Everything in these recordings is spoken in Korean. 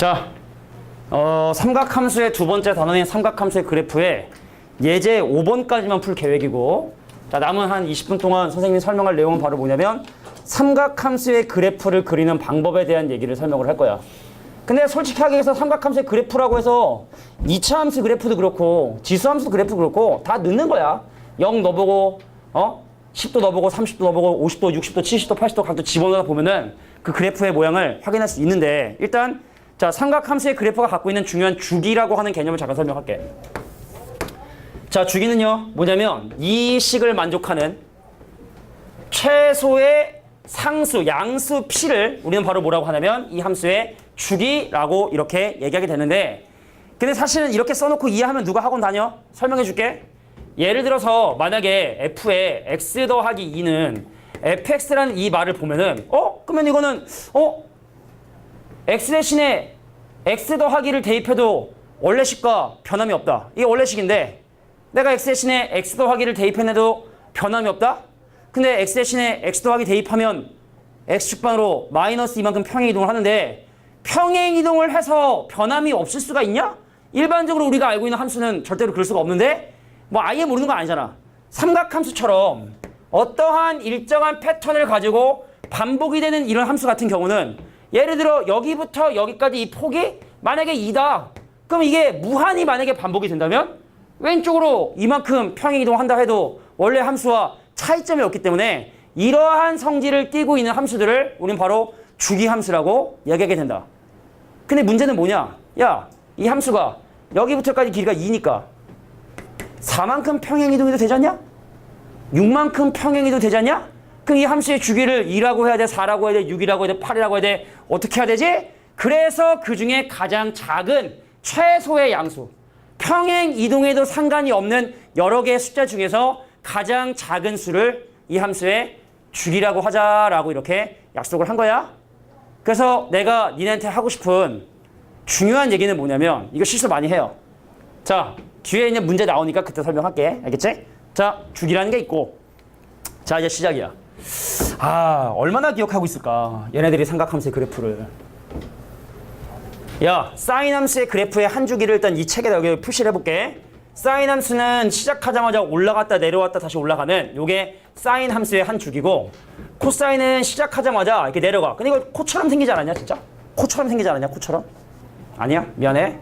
자, 삼각함수의 두 번째 단원인 삼각함수의 그래프에 예제 5번까지만 풀 계획이고, 자, 남은 한 20분 동안 선생님이 설명할 내용은 바로 뭐냐면 삼각함수의 그래프를 그리는 방법에 대한 얘기를 설명을 할 거야. 근데 솔직하게 해서 삼각함수의 그래프라고 해서 2차 함수 그래프도 그렇고 지수함수 그래프도 그렇고 다 넣는 거야. 0 넣어보고 10도 넣어보고 30도 넣어보고 50도, 60도, 70도, 80도 각도 집어넣어 보면은 그 그래프의 모양을 확인할 수 있는데, 일단 자, 삼각함수의 그래프가 갖고 있는 중요한 주기라고 하는 개념을 잠깐 설명할게. 자, 주기는요 뭐냐면 이 식을 만족하는 최소의 상수, 양수 p를 우리는 바로 뭐라고 하냐면 이 함수의 주기라고 이렇게 얘기하게 되는데, 근데 사실은 이렇게 써놓고 이해하면 누가 학원 다녀? 설명해 줄게. 예를 들어서 만약에 f에 x 더하기 2는 fx라는 이 말을 보면은 그러면 이거는 x 대신에 x 더하기를 대입해도 원래식과 변함이 없다. 이게 원래식인데 내가 x 대신에 x 더하기를 대입해내도 변함이 없다? 근데 x 대신에 x 더하기 대입하면 x축방으로 마이너스 이만큼 평행이동을 하는데, 평행이동을 해서 변함이 없을 수가 있냐? 일반적으로 우리가 알고 있는 함수는 절대로 그럴 수가 없는데, 뭐 아예 모르는 거 아니잖아. 삼각함수처럼 어떠한 일정한 패턴을 가지고 반복이 되는 이런 함수 같은 경우는, 예를 들어 여기부터 여기까지 이 폭이 만약에 2다. 그럼 이게 무한히 만약에 반복이 된다면 왼쪽으로 이만큼 평행이동 한다 해도 원래 함수와 차이점이 없기 때문에 이러한 성질을 띠고 있는 함수들을 우리는 바로 주기함수라고 얘기하게 된다. 근데 문제는 뭐냐? 야, 이 함수가 여기부터까지 길이가 2니까 4만큼 평행이동해도 되지 않냐? 6만큼 평행이동 되지 않냐? 그럼 이 함수의 주기를 2라고 해야 돼? 4라고 해야 돼? 6이라고 해야 돼? 8이라고 해야 돼? 어떻게 해야 되지? 그래서 그 중에 가장 작은 최소의 양수, 평행 이동에도 상관이 없는 여러 개의 숫자 중에서 가장 작은 수를 이 함수의 주기라고 하자라고 이렇게 약속을 한 거야. 그래서 내가 니네한테 하고 싶은 중요한 얘기는 뭐냐면, 이거 실수 많이 해요. 자, 뒤에 있는 문제 나오니까 그때 설명할게. 알겠지? 자, 주기라는 게 있고, 자, 이제 시작이야. 얼마나 기억하고 있을까? 얘네들이 삼각함수의 그래프를. 야, 사인 함수의 그래프의 한 주기를 일단 이 책에다 여기 표시를 해볼게. 사인 함수는 시작하자마자 올라갔다 내려왔다 다시 올라가는 요게 사인 함수의 한 주기고, 코사인은 시작하자마자 이렇게 내려가. 근데 이거 코처럼 생기지 않았냐 진짜? 코처럼 생기지 않았냐? 코처럼? 아니야? 미안해.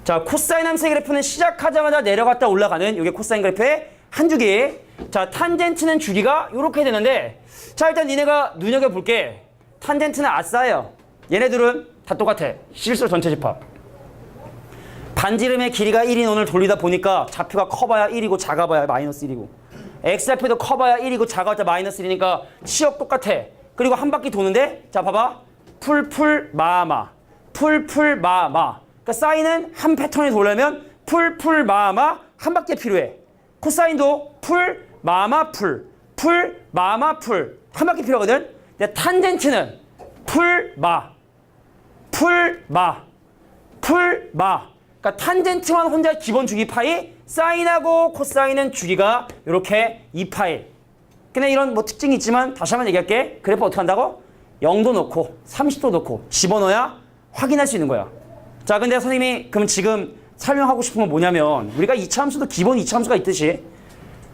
자, 코사인 함수의 그래프는 시작하자마자 내려갔다 올라가는 요게 코사인 그래프의 한 주기. 자, 탄젠트는 주기가 요렇게 되는데, 자, 일단 니네가 눈여겨볼게. 탄젠트는 아싸예요. 얘네들은 다 똑같아. 실수 전체 집합. 반지름의 길이가 1인 원을 돌리다 보니까 좌표가 커봐야 1이고 작아봐야 마이너스 1이고, x좌표도 커봐야 1이고 작아봐야 마이너스 1이니까 치역 똑같아. 그리고 한 바퀴 도는데, 자 봐봐, 풀풀마마 풀풀마마. 그러니까 사인은 한 패턴을 돌려면 풀풀마마 한 바퀴 필요해. 코사인도 풀마마 풀마마 풀 한 바퀴 필요하거든. 근데 탄젠트는 풀마. 그러니까 탄젠트만 혼자 기본 주기 파이, 사인하고 코사인은 주기가 이렇게 2파이. 근데 이런 뭐 특징이 있지만 다시 한번 얘기할게. 그래프 어떻게 한다고? 0도 넣고 30도 넣고 집어넣어야 확인할 수 있는 거야. 자, 근데 선생님이 그럼 지금 설명하고 싶은 건 뭐냐면, 우리가 2차 함수도 기본 2차 함수가 있듯이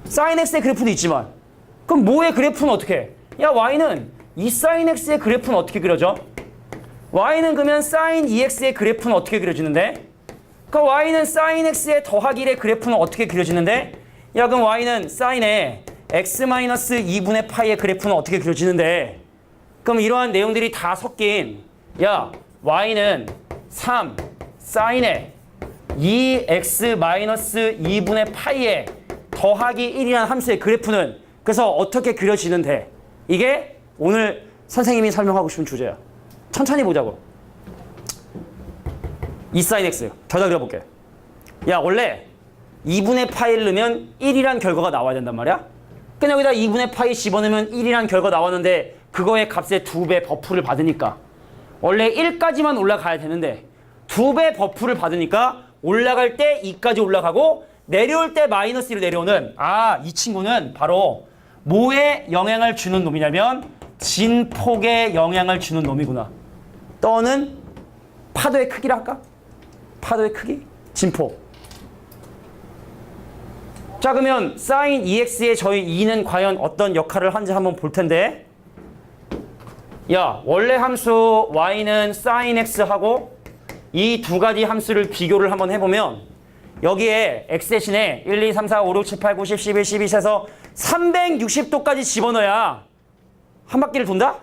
사인 x의 그래프도 있지만, 그럼 뭐의 그래프는 어떻게 해? 야, y는 2사인 x의 그래프는 어떻게 그려져? y는 그러면 사인 2x의 그래프는 어떻게 그려지는데? 그 y는 사인 x의 더하기의 그래프는 어떻게 그려지는데? 야, 그럼 y는 사인의 x-2분의 파이의 그래프는 어떻게 그려지는데? 그럼 이러한 내용들이 다 섞인, 야, y는 3 사인의 2x-2분의 파이의 더하기 1이라는 함수의 그래프는 그래서 어떻게 그려지는데? 이게 오늘 선생님이 설명하고 싶은 주제야. 천천히 보자고. 2sin x 더 그려볼게. 야, 원래 2분의 파이를 넣으면 1이란 결과가 나와야 된단 말이야. 그냥 여기다 2분의 파이 집어넣으면 1이란 결과 나왔는데, 그거의 값의 2배 버프를 받으니까 원래 1까지만 올라가야 되는데 2배 버프를 받으니까 올라갈 때 2까지 올라가고 내려올 때 마이너스 1로 내려오는, 이 친구는 바로 뭐에 영향을 주는 놈이냐면 진폭에 영향을 주는 놈이구나. 떠는 파도의 크기라 할까? 파도의 크기? 진폭. 자, 그러면 sin EX의 저희 2는 과연 어떤 역할을 하는지 한번 볼 텐데, 야, 원래 함수 y는 sin x하고 이 두 가지 함수를 비교를 한번 해보면 여기에 x 대신에 1, 2, 3, 4, 5, 6, 7, 8, 9, 10, 11, 12 해서 360도까지 집어넣어야 한 바퀴를 돈다?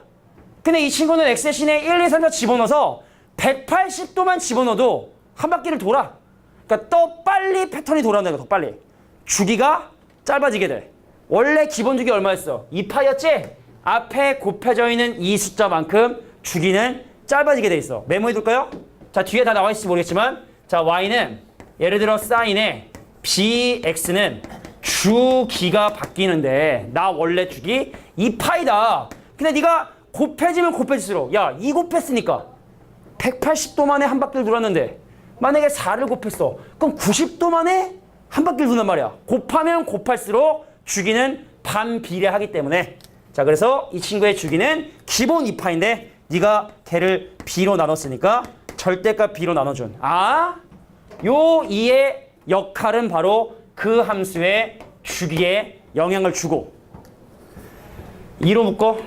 근데 이 친구는 x 대신에 1, 2, 3, 4 집어넣어서 180도만 집어넣어도 한 바퀴를 돌아. 그러니까 더 빨리 패턴이 돌아온다, 더 빨리. 주기가 짧아지게 돼. 원래 기본 주기 얼마였어? 2파이였지? 앞에 곱해져 있는 이 숫자만큼 주기는 짧아지게 돼 있어. 메모해둘까요? 자, 뒤에 다 나와 있을지 모르겠지만, 자, y는 예를 들어 사인의 bx는 주기가 바뀌는데 나 원래 주기 2파이다. 근데 네가 곱해지면 곱해질수록, 야, 2 곱했으니까 180도 만에 한 바퀴를 돌았는데 만약에 4를 곱했어. 그럼 90도 만에 한 바퀴를 돈단 말이야. 곱하면 곱할수록 주기는 반비례하기 때문에, 자, 그래서 이 친구의 주기는 기본 2파인데 네가 걔를 b로 나눴으니까 절대값 b로 나눠준. 아, 요 2의 역할은 바로 그 함수의 주기에 영향을 주고, 2로 묶어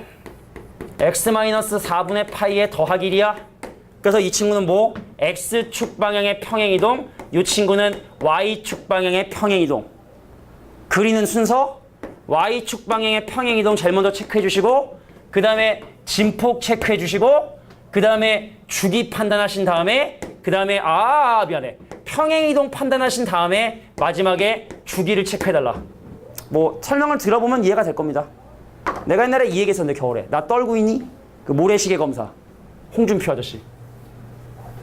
x-4분의 파이의 더하기 1이야. 그래서 이 친구는 뭐? x축 방향의 평행이동, 이 친구는 y축 방향의 평행이동. 그리는 순서, y축 방향의 평행이동 제일 먼저 체크해 주시고, 그 다음에 진폭 체크해 주시고, 그 다음에 주기 판단하신 다음에, 그 다음에 미안해, 평행이동 판단하신 다음에 마지막에 주기를 체크해달라. 뭐 설명을 들어보면 이해가 될 겁니다. 내가 옛날에 이 얘기했었는데, 겨울에 나 떨고 있니? 그 모래시계 검사 홍준표 아저씨,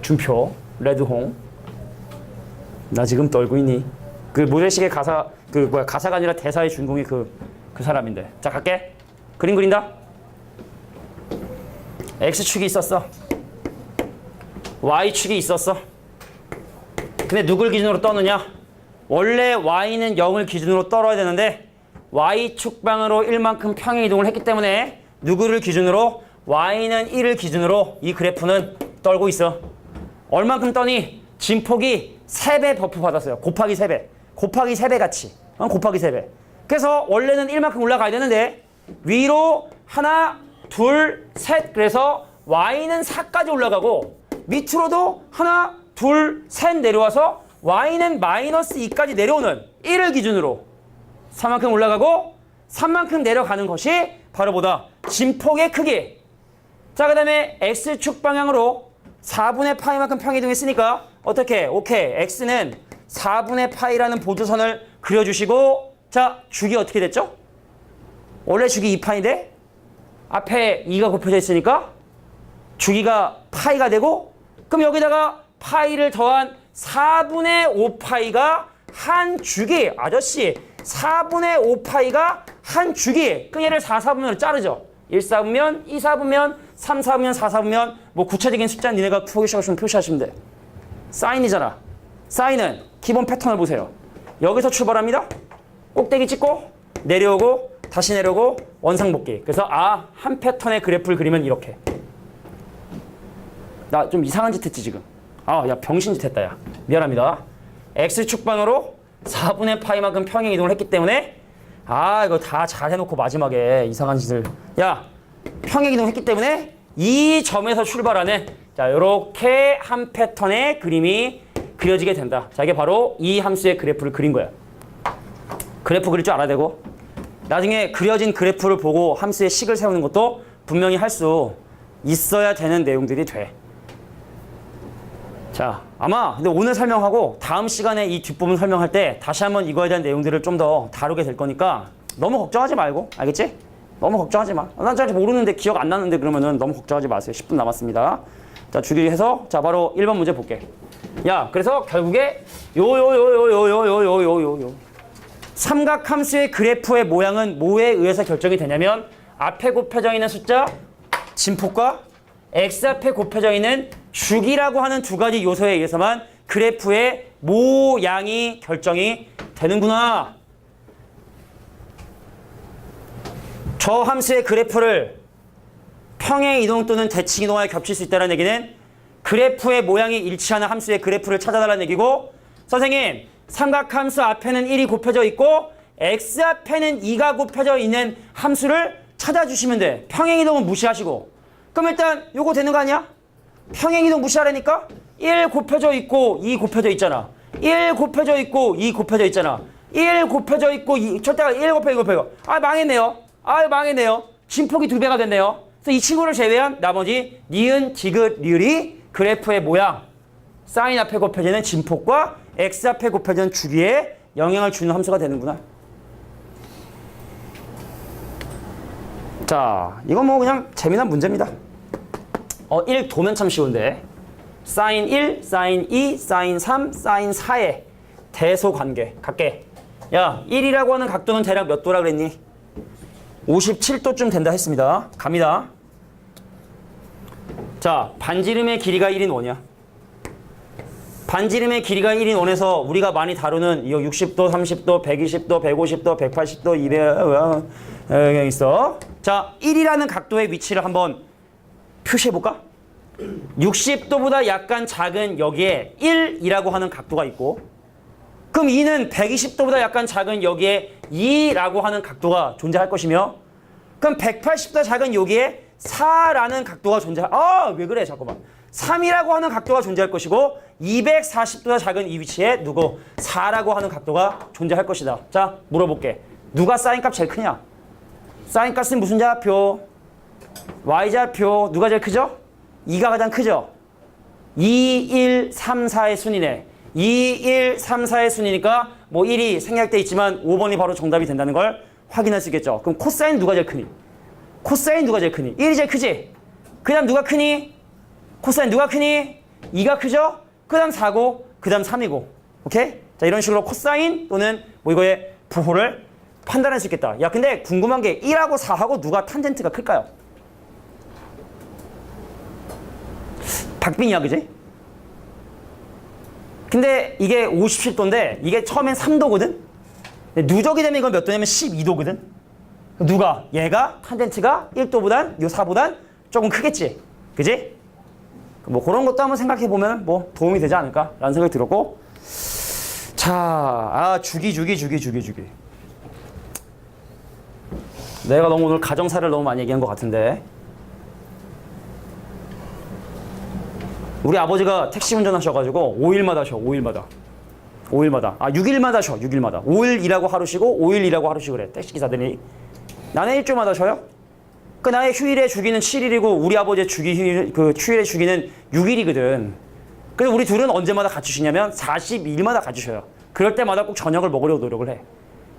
준표 레드홍, 나 지금 떨고 있니? 그 모래시계 가사, 가사가 아니라 대사의 주인공이 그 사람인데. 자, 갈게. 그림 그린다. x축이 있었어, y축이 있었어. 근데 누굴 기준으로 떠느냐? 원래 y는 0을 기준으로 떨어야 되는데 y축 방으로 1만큼 평행 이동을 했기 때문에 누구를 기준으로? y는 1을 기준으로 이 그래프는 떨고 있어. 얼만큼 떠니? 진폭이 3배 버프 받았어요. 곱하기 3배. 곱하기 3배 같이. 곱하기 3배. 그래서 원래는 1만큼 올라가야 되는데 위로 하나, 둘, 셋. 그래서 y는 4까지 올라가고 밑으로도 하나, 둘, 셋 내려와서 y는 마이너스 2까지 내려오는 1을 기준으로 3만큼 올라가고 3만큼 내려가는 것이 바로 뭐다? 진폭의 크기. 자, 그 다음에 x축 방향으로 4분의 파이만큼 평이동했으니까 어떻게? 오케이. x는 4분의 파이라는 보조선을 그려주시고, 자, 주기 어떻게 됐죠? 원래 주기 2파인데 앞에 2가 곱해져 있으니까 주기가 파이가 되고, 그럼 여기다가 파이를 더한 4분의 5파이가 한 주기. 아저씨, 4분의 5파이가 한 주기. 그럼 얘를 4, 4분면으로 자르죠. 1, 4분면, 2, 4분면, 3, 4분면, 4, 4분면. 뭐 구체적인 숫자는 니네가 표시하시면 표시하시면 돼. 사인이잖아. 사인은 기본 패턴을 보세요. 여기서 출발합니다. 꼭대기 찍고 내려오고 다시 내려오고 원상복귀. 그래서 한 패턴의 그래프를 그리면 이렇게. 나 좀 이상한 짓 했지 지금. 야, 병신짓 했다, 야. 미안합니다. x축 방으로 4분의 파이만큼 평행 이동을 했기 때문에 이거 다 잘 해놓고 마지막에 이상한 짓을. 야, 평행 이동했기 때문에 이 점에서 출발하는, 자, 요렇게 한 패턴의 그림이 그려지게 된다. 자, 이게 바로 이 함수의 그래프를 그린 거야. 그래프 그릴 줄 알아야 되고, 나중에 그려진 그래프를 보고 함수의 식을 세우는 것도 분명히 할 수 있어야 되는 내용들이 돼. 자, 아마 근데 오늘 설명하고 다음 시간에 이 뒷부분 설명할 때 다시 한번 이거에 대한 내용들을 좀 더 다루게 될 거니까 너무 걱정하지 말고, 알겠지? 너무 걱정하지 마. 난 잘 모르는데 기억 안 나는데 그러면은 너무 걱정하지 마세요. 10분 남았습니다. 자, 주기해서 자, 바로 1번 문제 볼게. 야, 그래서 결국에 요 삼각함수의 그래프의 모양은 뭐에 의해서 결정이 되냐면 앞에 곱해져 있는 숫자 진폭과 x 앞에 곱해져 있는 주기라고 하는 두 가지 요소에 의해서만 그래프의 모양이 결정이 되는구나. 저 함수의 그래프를 평행 이동 또는 대칭 이동하여 겹칠 수 있다는 얘기는 그래프의 모양이 일치하는 함수의 그래프를 찾아달라는 얘기고 선생님 삼각함수 앞에는 1이 곱해져 있고 x 앞에는 2가 곱해져 있는 함수를 찾아주시면 돼. 평행이동은 무시하시고. 그럼 일단 요거 되는 거 아니야? 평행이동 무시하라니까 1 곱해져 있고 2 곱해져 있잖아. 1 곱해져 있고 2 곱해져 있잖아. 1 곱해져 있고 2 절대가 1 곱해져 2 곱해져. 망했네요. 망했네요. 진폭이 2배가 됐네요. 그래서 이 친구를 제외한 나머지 니은, 디귿, 리을이 그래프의 모양 사인 앞에 곱해지는 진폭과 x 앞에 곱해지는 주기에 영향을 주는 함수가 되는구나. 자, 이건 뭐 그냥 재미난 문제입니다. 1 도면 참 쉬운데 사인 1, 사인 2, 사인 3, 사인 4의 대소 관계 갈게. 야, 1이라고 하는 각도는 대략 몇 도라 그랬니? 57도쯤 된다 했습니다. 갑니다. 자, 반지름의 길이가 1인 원이야. 반지름의 길이가 1인 원에서 우리가 많이 다루는 이 60도, 30도, 120도, 150도, 180도, 200 있어. 자, 1이라는 각도의 위치를 한번 표시해볼까? 60도보다 약간 작은 여기에 1이라고 하는 각도가 있고 그럼 2는 120도보다 약간 작은 여기에 2라고 하는 각도가 존재할 것이며 그럼 180도보다 작은 여기에 4라는 각도가 왜 그래 잠깐만 3이라고 하는 각도가 존재할 것이고 240도보다 작은 이 위치에 누구 4라고 하는 각도가 존재할 것이다. 자, 물어볼게. 누가 사인값 제일 크냐? 사인값은 무슨 좌표? y좌표. 누가 제일 크죠? 2가 가장 크죠? 2, 1, 3, 4의 순위네. 2, 1, 3, 4의 순위니까 뭐 1이 생략돼 있지만 5번이 바로 정답이 된다는 걸 확인할 수 있겠죠. 그럼 코사인 누가 제일 크니? 코사인 누가 제일 크니? 1이 제일 크지? 그 다음 누가 크니? 코사인 누가 크니? 2가 크죠? 그 다음 4고 그 다음 3이고 오케이? 자, 이런 식으로 코사인 또는 뭐 이거의 부호를 판단할 수 있겠다. 야, 근데 궁금한 게 1하고 4하고 누가 탄젠트가 클까요? 박빙이야, 그지? 근데 이게 57도인데 이게 처음엔 3도거든? 누적이 되면 이건 몇 도냐면 12도거든? 누가? 얘가 탄젠트가 1도보단 요 4보단 조금 크겠지? 그지? 뭐 그런 것도 한번 생각해 보면 뭐 도움이 되지 않을까? 라는 생각이 들었고 자, 주기 내가 너무 오늘 가정사를 너무 많이 얘기한 것 같은데 우리 아버지가 택시 운전하셔가지고 5일마다 쉬어. 5일마다 6일마다 쉬어. 6일마다 5일 일하고 하루 쉬고 5일 일하고 하루 쉬고 그래. 택시기사들이. 나는 일주일마다 쉬어요. 그 나의 휴일의 주기는 7일이고 우리 아버지의 휴일의 주기는 6일이거든. 그래서 우리 둘은 언제마다 같이 쉬냐면 42일마다 같이 쉬어요. 그럴 때마다 꼭 저녁을 먹으려고 노력을 해.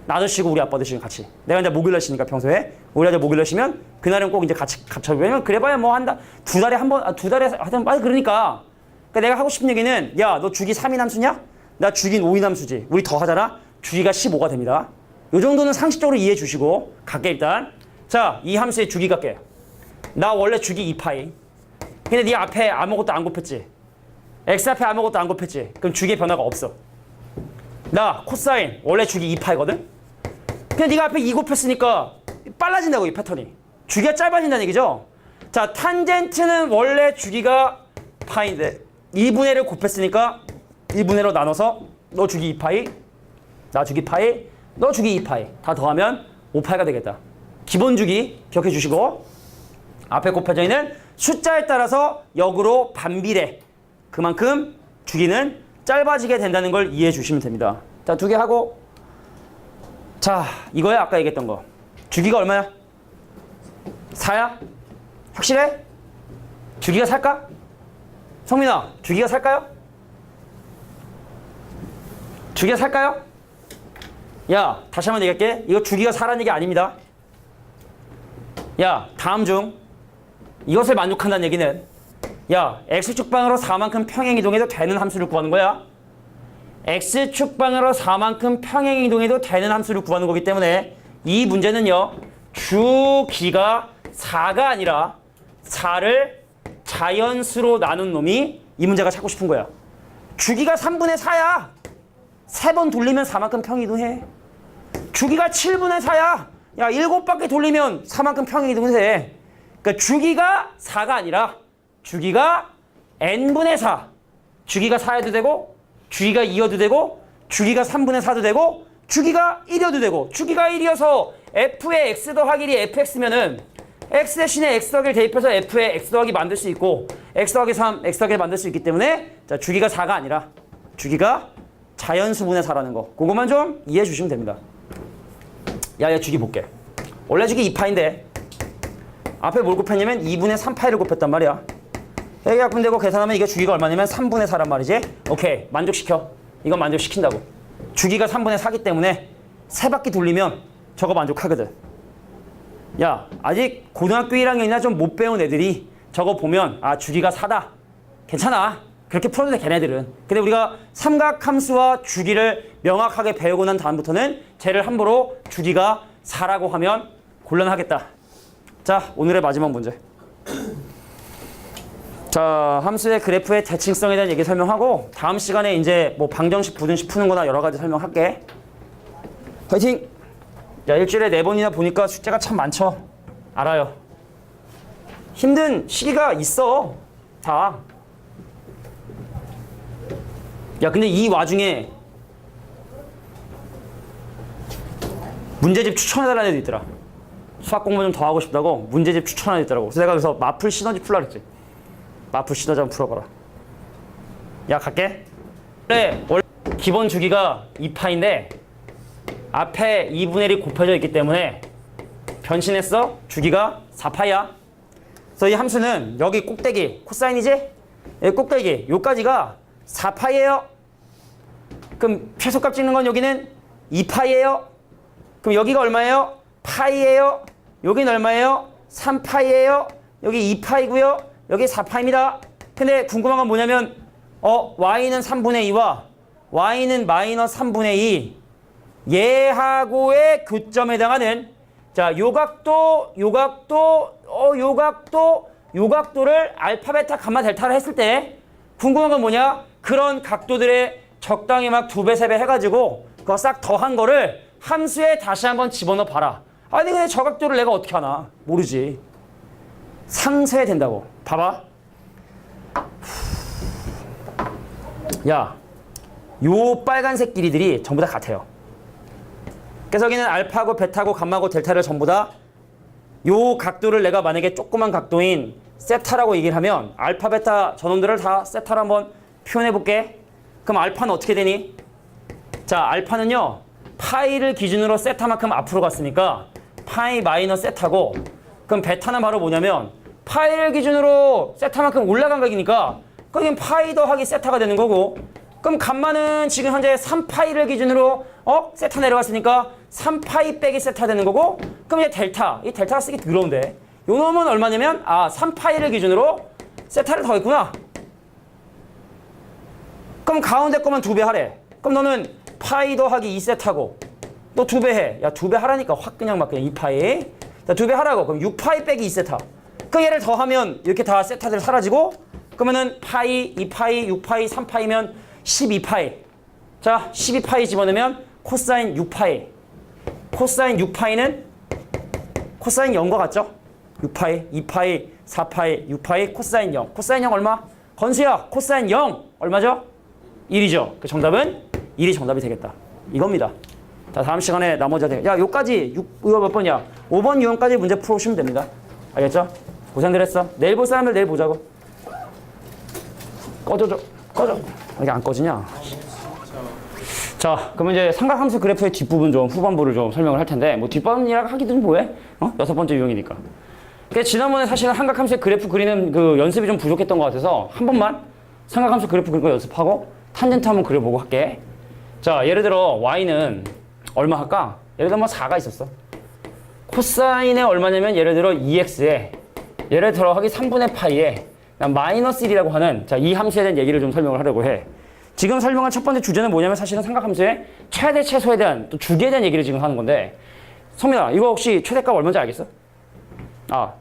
나도 쉬고 우리 아빠도 쉬고 같이. 내가 이제 목요일날 쉬니까 평소에 우리 아들 목요일날 쉬면 그날은 꼭 이제 같이 왜냐면 그래봐야 뭐 두 달에 한 번, 두 달에 하여튼 그러니까 내가 하고 싶은 얘기는 야, 너 주기 3인 함수냐? 나 주기는 5인 함수지. 우리 더 하잖아? 주기가 15가 됩니다. 요 정도는 상식적으로 이해해 주시고 갈게 일단. 자, 이 함수의 주기 갈게. 나 원래 주기 2파이. 근데 네 앞에 아무것도 안 곱했지? x 앞에 아무것도 안 곱했지? 그럼 주기의 변화가 없어. 나 코사인 원래 주기 2파이거든? 근데 네가 앞에 2 곱했으니까 빨라진다고 이 패턴이. 주기가 짧아진다는 얘기죠? 자, 탄젠트는 원래 주기가 파인데 2분의 1을 곱했으니까 2분의 1로 나눠서 너 주기 2파이, 나 주기 파이, 너 주기 2파이 다 더하면 5파이가 되겠다. 기본 주기 기억해 주시고 앞에 곱해져 있는 숫자에 따라서 역으로 반비례 그만큼 주기는 짧아지게 된다는 걸 이해해 주시면 됩니다. 자, 2개 하고 자, 이거야 아까 얘기했던 거. 주기가 얼마야? 4야? 확실해? 주기가 살까? 성민아, 주기가 살까요? 주기가 살까요? 야, 다시 한번 얘기할게. 이거 주기가 사라는 얘기 아닙니다. 야, 다음 중 이것을 만족한다는 얘기는 야, x축방으로 4만큼 평행이동해도 되는 함수를 구하는 거야. x축방으로 4만큼 평행이동해도 되는 함수를 구하는 거기 때문에 이 문제는요. 주기가 4가 아니라 4를 자연수로 나눈 놈이 이 문제가 찾고 싶은 거야. 주기가 3분의 4야. 3번 돌리면 4만큼 평이동해. 주기가 7분의 4야. 야, 7바퀴 돌리면 4만큼 평이동해. 그러니까 주기가 4가 아니라 주기가 n분의 4. 주기가 4여도 되고 주기가 2여도 되고 주기가 3분의 4도 되고 주기가 1여도 되고 주기가 1이어서 f의 x 더하기 1이 fx면은 x 대신에 x 더하기를 대입해서 f의 x 더하기 만들 수 있고 x 더하기 3, x 더하기를 만들 수 있기 때문에 자, 주기가 4가 아니라 주기가 자연수분의 4라는 거. 그것만 좀 이해해 주시면 됩니다. 야, 주기 볼게. 원래 주기 2파인데 앞에 뭘 곱했냐면 2분의 3파이를 곱했단 말이야. 여기 약분되고 계산하면 이게 주기가 얼마냐면 3분의 4란 말이지. 오케이, 만족시켜. 이건 만족시킨다고. 주기가 3분의 4기 때문에 3바퀴 돌리면 저거 만족하거든. 야, 아직 고등학교 1학년이나 좀 못 배운 애들이 저거 보면 아, 주기가 4다. 괜찮아. 그렇게 풀어도 돼, 걔네들은. 근데 우리가 삼각함수와 주기를 명확하게 배우고 난 다음부터는 쟤를 함부로 주기가 4라고 하면 곤란하겠다. 자, 오늘의 마지막 문제. 자, 함수의 그래프의 대칭성에 대한 얘기 설명하고 다음 시간에 이제 뭐 방정식, 부등식 푸는 거나 여러 가지 설명할게. 화이팅! 야, 일주일에 4번이나 보니까 숙제가 참 많죠? 알아요. 힘든 시기가 있어. 다. 야, 근데 이 와중에 문제집 추천해달라는 애도 있더라. 수학 공부 좀 더 하고 싶다고 문제집 추천하는 애도 있더라고. 그래서 내가 그래서 마플 시너지 풀라 그랬지. 마플 시너지 한번 풀어봐라. 야, 갈게. 원래 기본 주기가 2파인데 앞에 2분의 1이 곱해져 있기 때문에 변신했어. 주기가 4파야. 그래서 이 함수는 여기 꼭대기 코사인이지? 여기 꼭대기 요까지가 4파이에요. 그럼 최소값 찍는 건 여기는 2파이에요. 그럼 여기가 얼마예요? 파이예요. 여기는 얼마예요? 3파이예요. 여기 2파이고요. 여기 4파입니다. 근데 궁금한 건 뭐냐면 y는 3분의 2와 y는 마이너스 3분의 2 얘하고의 교점에 해당하는 자, 요각도를 알파, 베타, 감마, 델타를 했을 때 궁금한 건 뭐냐? 그런 각도들의 적당히 막 2배, 3배 해가지고 그거 싹 더한 거를 함수에 다시 한번 집어넣어 봐라. 아니, 근데 저 각도를 내가 어떻게 하나? 모르지. 상쇄 된다고. 봐봐. 야, 요 빨간색 길이들이 전부 다 같아요. 그래서 여기는 알파고, 베타고, 감마고, 델타를 전부 다 요 각도를 내가 만약에 조그만 각도인 세타라고 얘기를 하면 알파, 베타 저놈들을 다 세타로 한번 표현해 볼게. 그럼 알파는 어떻게 되니? 자, 알파는요. 파이를 기준으로 세타만큼 앞으로 갔으니까 파이 마이너스 세타고 그럼 베타는 바로 뭐냐면 파이를 기준으로 세타만큼 올라간 각이니까 그럼 파이 더하기 세타가 되는 거고 그럼 감마는 지금 현재 3파이를 기준으로 세타 내려갔으니까 3파이 빼기 세타 되는 거고 그럼 이제 델타, 이 델타가 쓰기 더러운데 요 놈은 얼마냐면 3파이를 기준으로 세타를 더했구나. 그럼 가운데 거만 2배 하래. 그럼 너는 파이 더하기 2세타고 또 2배 해. 야, 2배 하라니까 확 그냥 막 그냥 2파이. 자, 2배 하라고. 그럼 6파이 빼기 2세타. 그 얘를 더하면 이렇게 다 세타들 사라지고 그러면은 파이, 2파이, 6파이, 3파이면 12파이. 자, 12파이 집어넣으면 코사인 6파이. 코사인 6파이는 코사인 0과 같죠? 6파이, 2파이, 4파이, 6파이, 코사인 0. 코사인 0 얼마? 건수야, 코사인 0 얼마죠? 1이죠. 그 정답은 1이 정답이 되겠다. 이겁니다. 자, 다음 시간에 나머지 야, 요까지 이거 몇 번이야? 5번 유형까지 문제 풀어오시면 됩니다. 알겠죠? 고생들 했어. 내일 볼 사람들 내일 보자고. 꺼져. 이게 안 꺼지냐? 자, 그러면 이제 삼각함수 그래프의 뒷부분 좀 후반부를 좀 설명을 할 텐데 뭐 뒷부분이라 하기도 뭐해? 6번째 유형이니까. 그러니까 지난번에 사실은 삼각함수의 그래프 그리는 그 연습이 좀 부족했던 것 같아서 한 번만 삼각함수 그래프 그리는 거 연습하고 탄젠트 한번 그려보고 할게. 자, 예를 들어 y는 얼마 할까? 예를 들어 뭐 4가 있었어. 코사인에 얼마냐면 예를 들어 2x에 예를 들어 하기 3분의 파이에 마이너스 1이라고 하는 자, 이 함수에 대한 얘기를 좀 설명을 하려고 해. 지금 설명한 첫 번째 주제는 뭐냐면 사실은 삼각함수의 최대 최소에 대한 또 주기에 대한 얘기를 지금 하는 건데 성민아, 이거 혹시 최대값 얼마인지 알겠어?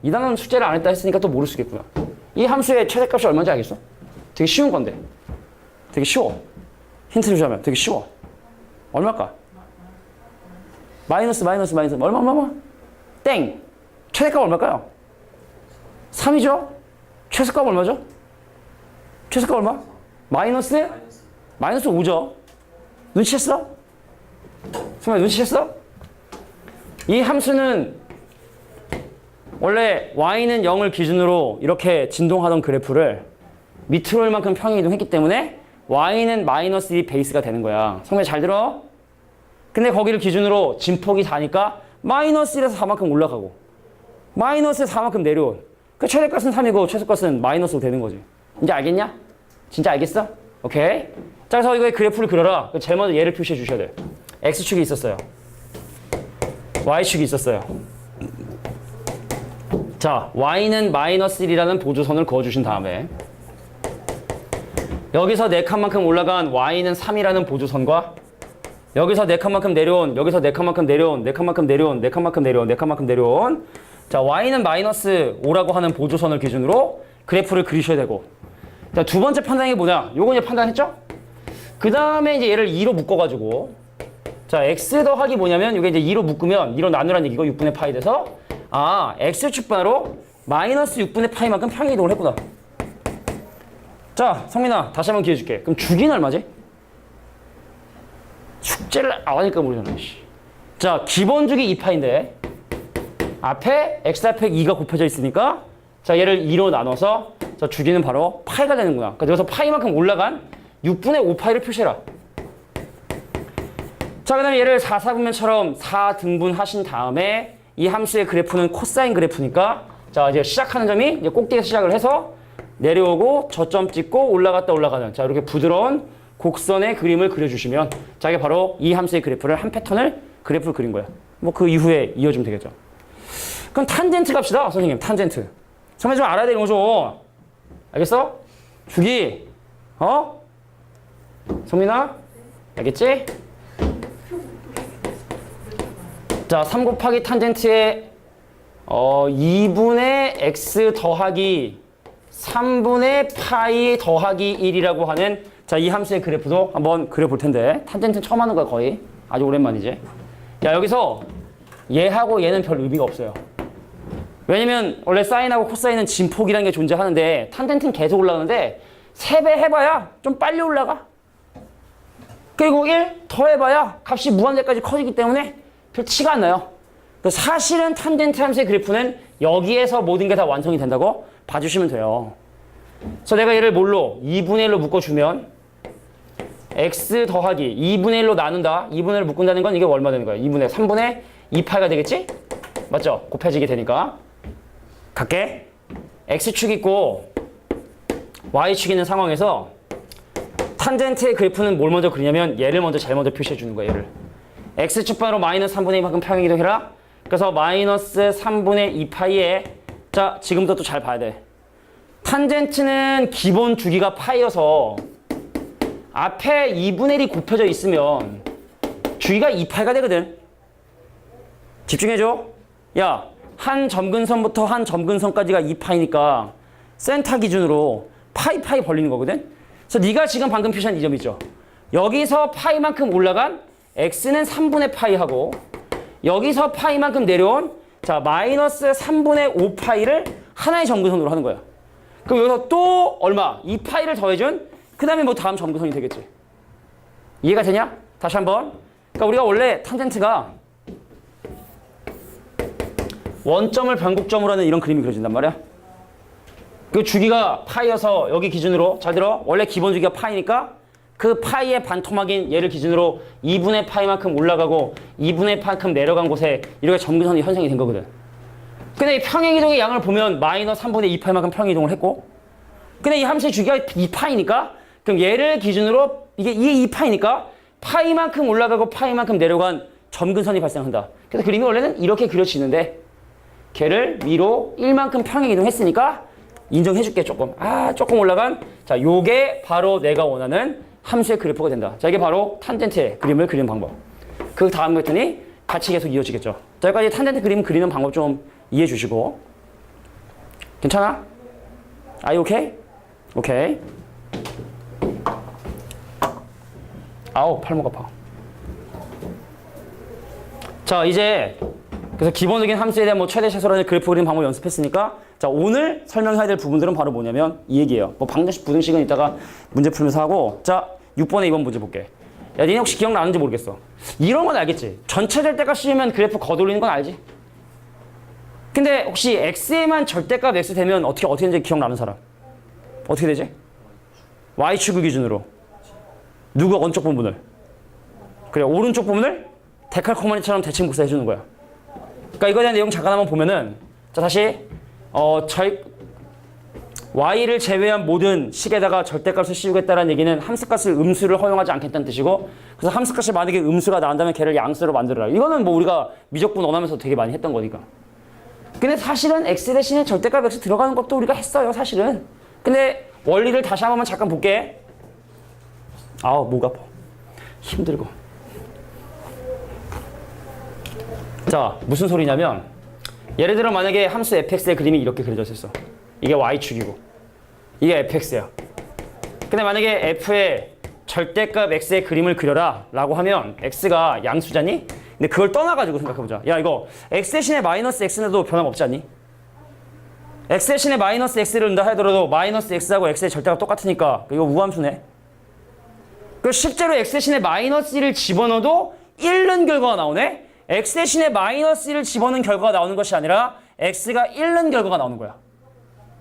이 단어는 숙제를 안 했다 했으니까 또 모를 수 있겠구나. 이 함수의 최대값이 얼마인지 알겠어? 되게 쉬운 건데. 되게 쉬워. 힌트를 주자면 되게 쉬워. 얼마일까? 마이너스 얼마? 땡. 최대값 얼마일까요? 3이죠? 최소값 얼마죠? 최소가 얼마? 마이너스 5죠. 눈치챘어? 정말 눈치챘어? 이 함수는 원래 y는 0을 기준으로 이렇게 진동하던 그래프를 밑으로 올 만큼 평행이동했기 때문에 y는 마이너스 1이 베이스가 되는 거야. 성민 잘 들어? 근데 거기를 기준으로 진폭이 4니까 마이너스 1에서 4만큼 올라가고 마이너스 4만큼 내려온 그 최대값은 3이고 최소값은 마이너스로 되는 거지. 이제 알겠냐? 진짜 알겠어? 오케이. 자, 그래서 이거의 그래프를 그려라. 제일 먼저 얘를 표시해 주셔야 돼. x축이 있었어요. y축이 있었어요. 자, y는 마이너스 1이라는 보조선을 그어주신 다음에 여기서 4칸만큼 올라간 y는 3이라는 보조선과 여기서 4칸만큼 내려온, 여기서 4칸만큼 내려온, 4칸만큼 내려온, 4칸만큼 내려온, 4칸만큼 내려온 자, y는 마이너스 5라고 하는 보조선을 기준으로 그래프를 그리셔야 되고 자, 두 번째 판단이 뭐냐? 요거 이제 판단했죠? 그 다음에 이제 얘를 2로 묶어가지고 자, x 더하기 뭐냐면 이게 이제 2로 묶으면 2로 나누라는 얘기고 6분의 파이 돼서 아, x축분하로 마이너스 6분의 파이만큼 평행이동을 했구나. 자, 성민아 다시 한번 기회 줄게. 그럼 주기는 얼마지? 숙제를 안 하니까 모르잖아. 자, 기본 주기 2파인데 앞에 x 앞에 2가 곱해져 있으니까 자, 얘를 2로 나눠서 자, 주기는 바로 파이가 되는구나. 그러니까 여기서 파이만큼 올라간 6분의 5파이를 표시해라. 자, 그 다음에 얘를 4사분면처럼 4등분 하신 다음에 이 함수의 그래프는 코사인 그래프니까 자, 이제 시작하는 점이 이제 꼭대기에서 시작을 해서 내려오고 저점 찍고 올라갔다 올라가는 자, 이렇게 부드러운 곡선의 그림을 그려주시면 자, 이게 바로 이 함수의 그래프를 한 패턴을 그래프를 그린 거야. 뭐 그 이후에 이어주면 되겠죠. 그럼 탄젠트 갑시다. 선생님, 탄젠트. 정말 좀 알아야 되는 거죠. 알겠어? 주기. 성민아? 알겠지? 자, 3 곱하기 탄젠트에 2분의 x 더하기 3분의 파이 더하기 1이라고 하는 자, 이 함수의 그래프도 한번 그려볼 텐데 탄젠트는 처음 하는 거야 거의. 아주 오랜만이지. 야, 여기서 얘하고 얘는 별 의미가 없어요. 왜냐면 원래 사인하고 코사인은 진폭이라는 게 존재하는데 탄젠트는 계속 올라가는데 3배 해봐야 좀 빨리 올라가. 그리고 1 더 해봐야 값이 무한대까지 커지기 때문에 별 티가 안 나요. 사실은 탄젠트 함수의 그래프는 여기에서 모든 게 다 완성이 된다고 봐주시면 돼요. 그래서 내가 얘를 뭘로? 2분의 1로 묶어주면 x 더하기 2분의 1로 나눈다. 2분의 1로 묶는다는 건 이게 얼마 되는 거야? 2분의 3분의 2파이가 되겠지? 맞죠? 곱해지게 되니까. 갈게. x축 있고 y축 있는 상황에서 탄젠트의 그래프는 뭘 먼저 그리냐면 얘를 먼저 제일 먼저 표시해 주는 거야. 얘를. x축분으로 마이너스 3분의 2만큼 평행이동해라. 그래서 마이너스 3분의 2파이에 자, 지금부터 또 잘 봐야 돼. 탄젠트는 기본 주기가 파이여서 앞에 2분의 1이 곱해져 있으면 주기가 2파이가 되거든. 집중해줘. 야, 한 점근선부터 한 점근선까지가 2파이니까 센터 기준으로 파이 벌리는 거거든. 그래서 네가 지금 방금 표시한 이 점 있죠. 여기서 파이만큼 올라간 x는 3분의 파이하고 여기서 파이만큼 내려온 자, 마이너스 3분의 5파이를 하나의 점근선으로 하는 거야. 그럼 여기서 또 얼마? 2파이를 더해준 그 다음에 뭐 다음 점근선이 되겠지. 이해가 되냐? 다시 한번. 그러니까 우리가 원래 탄젠트가 원점을 변곡점으로 하는 이런 그림이 그려진단 말이야. 그 주기가 파이여서 여기 기준으로 잘 들어. 원래 기본 주기가 파이니까 그 파이의 반토막인 얘를 기준으로 2분의 파이만큼 올라가고 2분의 파이만큼 내려간 곳에 이렇게 점근선이 형성이 된 거거든. 근데 이 평행이동의 양을 보면 마이너스 3분의 2파이만큼 평행이동을 했고 근데 이 함수의 주기가 2파이니까 그럼 얘를 기준으로 이게 2파이니까 파이만큼 올라가고 파이만큼 내려간 점근선이 발생한다. 그래서 그림이 원래는 이렇게 그려지는데 걔를 위로 1만큼 평행이동했으니까 인정해줄게 조금. 조금 올라간 자, 요게 바로 내가 원하는 함수의 그래프가 된다. 자, 이게 바로 탄젠트의 그림을 그리는 방법. 그 다음 패턴이 같이 계속 이어지겠죠. 자, 여기까지 탄젠트 그림 그리는 방법 좀 이해해 주시고. 괜찮아? Are you okay? 오케이. 아우, 팔목 아파. 자, 이제 그래서 기본적인 함수에 대한 뭐 최대 최소라는 그래프 그리는 방법 연습했으니까 자, 오늘 설명해야 될 부분들은 바로 뭐냐면 이 얘기예요. 뭐 방정식, 부등식은 이따가 문제 풀면서 하고 자, 6번에 2번 문제 볼게. 야, 니네 혹시 기억나는지 모르겠어. 이런 건 알겠지? 전체 절대값 씌우면 그래프 걷어올리는 건 알지? 근데 혹시 x에만 절대값 x 되면 어떻게 되는지 기억나는 사람? 어떻게 되지? y축을 기준으로. 누구 어느 쪽 부분을? 그래, 오른쪽 부분을 데칼코마니처럼 대칭 복사해 주는 거야. 그러니까 이거에 대한 내용 잠깐 한번 보면은 자, 다시 y를 제외한 모든 식에다가 절대값을 씌우겠다는 얘기는 함수값을 음수를 허용하지 않겠다는 뜻이고, 그래서 함수값이 만약에 음수가 나온다면 걔를 양수로 만들어라. 이거는 뭐 우리가 미적분 원하면서 되게 많이 했던 거니까. 근데 사실은 x 대신에 절대값 x 들어가는 것도 우리가 했어요, 사실은. 근데 원리를 다시 한 번만 잠깐 볼게. 아우, 목 아파. 힘들고. 자, 무슨 소리냐면 예를 들어 만약에 함수 fx의 그림이 이렇게 그려져 있었어. 이게 y축이고 이게 fx야. 근데 만약에 f의 절대값 x의 그림을 그려라 라고 하면 x가 양수잖니? 근데 그걸 떠나가지고 생각해보자. 야, 이거 x 대신에 마이너스 x는도 변함없지 않니? x 대신에 마이너스 x를 넣는다 하더라도 마이너스 x하고 x의 절대값 똑같으니까 이거 우함수네. 그 실제로 x 대신에 마이너스 1을 집어넣어도 1는 결과가 나오네? x 대신에 마이너스 1을 집어넣은 결과가 나오는 것이 아니라 x가 1는 결과가 나오는 거야.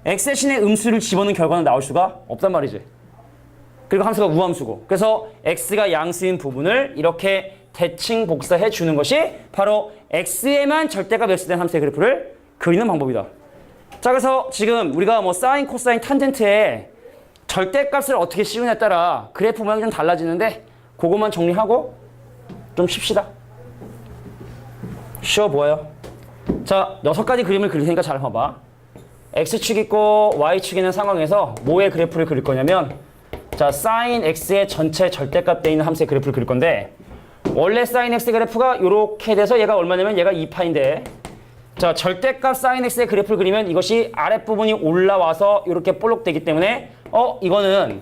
x 대신에 음수를 집어넣은 결과는 나올 수가 없단 말이지. 그리고 함수가 우함수고. 그래서 x가 양수인 부분을 이렇게 대칭 복사해 주는 것이 바로 x에만 절대값 x 된 함수의 그래프를 그리는 방법이다. 자, 그래서 지금 우리가 뭐 사인, 코사인, 탄젠트에 절대값을 어떻게 씌우냐에 따라 그래프 모양이 좀 달라지는데 그것만 정리하고 좀 쉽시다. 쉬워 보여요. 자, 6가지 그림을 그릴 테니까 잘 봐봐. x축 있고 y축 있는 상황에서 뭐의 그래프를 그릴 거냐면 자, sin x의 전체 절대값 돼 있는 함수의 그래프를 그릴 건데 원래 sin x 그래프가 이렇게 돼서 얘가 얼마냐면 얘가 2파인데 자, 절대값 sin x의 그래프를 그리면 이것이 아랫부분이 올라와서 이렇게 볼록 되기 때문에 이거는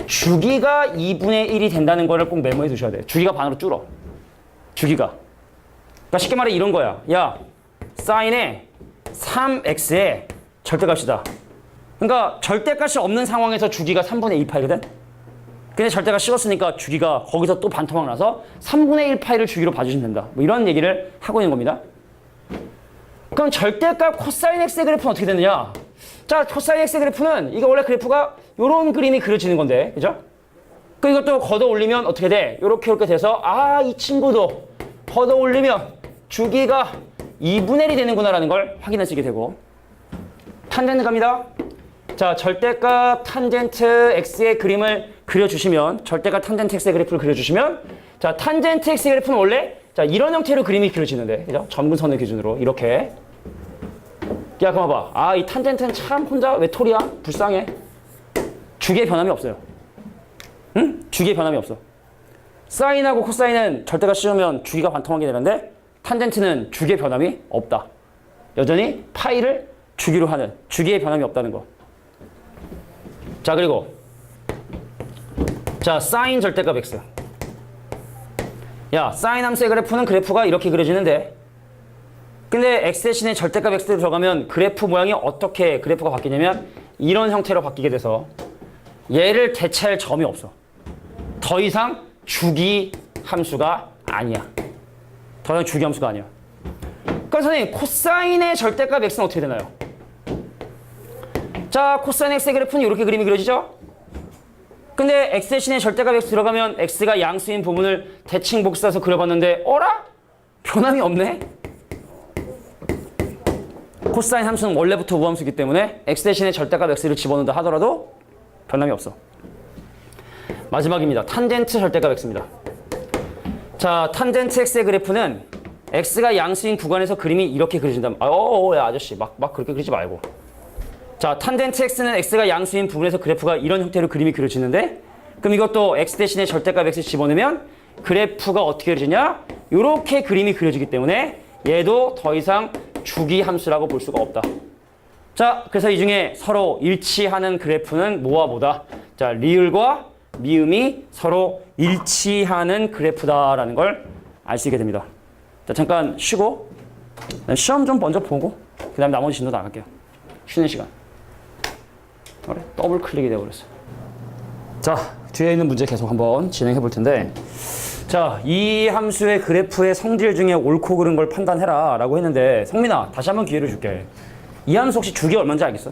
주기가 2분의 1이 된다는 거를 꼭 메모해 두셔야 돼요. 주기가 반으로 줄어. 주기가. 그러니까 쉽게 말해 이런 거야. 야, sin의 3x의 절대값이다. 그러니까 절대값이 없는 상황에서 주기가 3분의 1파이거든? 근데 절대값 씌웠으니까 주기가 거기서 또 반토막 나서 3분의 1파이를 주기로 봐주시면 된다. 뭐 이런 얘기를 하고 있는 겁니다. 그럼 절대값 코사인 x의 그래프는 어떻게 되느냐? 자, 코사인 x의 그래프는 이게 원래 그래프가 이런 그림이 그려지는 건데, 그죠? 그 이것도 걷어 올리면 어떻게 돼? 이렇게 돼서 이 친구도 걷어 올리면 주기가 2분의 1이 되는구나라는 걸 확인할 수 있게 되고 탄젠트 갑니다. 자, 절대값 탄젠트 x의 그림을 그려주시면 절대값 탄젠트 x의 그래프를 그려주시면 자, 탄젠트 x의 그래프는 원래 자, 이런 형태로 그림이 그려지는데 그죠? 점근선을 기준으로 이렇게 야, 그만 봐. 이 탄젠트는 참 혼자 외톨이야. 불쌍해. 주기의 변함이 없어요. 응? 주기의 변함이 없어. 사인하고 코사인은 절대값 씌우면 주기가 반토막이 되는데 탄젠트는 주기의 변함이 없다. 여전히 파이를 주기로 하는 주기의 변함이 없다는 거. 자, 그리고 자, 사인 절대값 x. 야, 사인 함수의 그래프는 그래프가 이렇게 그려지는데 근데 x 대신에 절대값 x로 들어가면 그래프 모양이 어떻게 그래프가 바뀌냐면 이런 형태로 바뀌게 돼서 얘를 대체할 점이 없어. 더 이상 주기 함수가 아니야. 더 이상 주기 함수가 아니야. 그럼 선생님, 코사인의 절대값 x는 어떻게 되나요? 자, 코사인 x의 그래프는 이렇게 그림이 그려지죠? 근데 x 대신에 절대값 x 들어가면 x가 양수인 부분을 대칭 복사해서 그려봤는데 어라? 변함이 없네? 코사인 함수는 원래부터 우함수이기 때문에 x 대신에 절대값 x를 집어넣는다 하더라도 변함이 없어. 마지막입니다. 탄젠트 절대값 x입니다. 자, 탄젠트 x의 그래프는 x가 양수인 구간에서 그림이 이렇게 그려진다. 야, 아저씨 막 그렇게 그리지 말고. 자, 탄젠트 x는 x가 양수인 부분에서 그래프가 이런 형태로 그림이 그려지는데 그럼 이것도 x 대신에 절대값 x 집어넣으면 그래프가 어떻게 그려지냐? 이렇게 그림이 그려지기 때문에 얘도 더 이상 주기 함수라고 볼 수가 없다. 자, 그래서 이 중에 서로 일치하는 그래프는 뭐와 뭐다? 자, 리을과 미음이 서로 일치하는 그래프다라는 걸 알 수 있게 됩니다. 자, 잠깐 쉬고 시험 좀 먼저 보고 그 다음에 나머지 진도 나갈게요. 쉬는 시간. 그래, 더블 클릭이 되어버렸어. 자, 뒤에 있는 문제 계속 한번 진행해 볼 텐데, 자, 이 함수의 그래프의 성질 중에 옳고 그른 걸 판단해라 라고 했는데, 성민아, 다시 한번 기회를 줄게. 이 함수 혹시 주기 얼마인지 알겠어?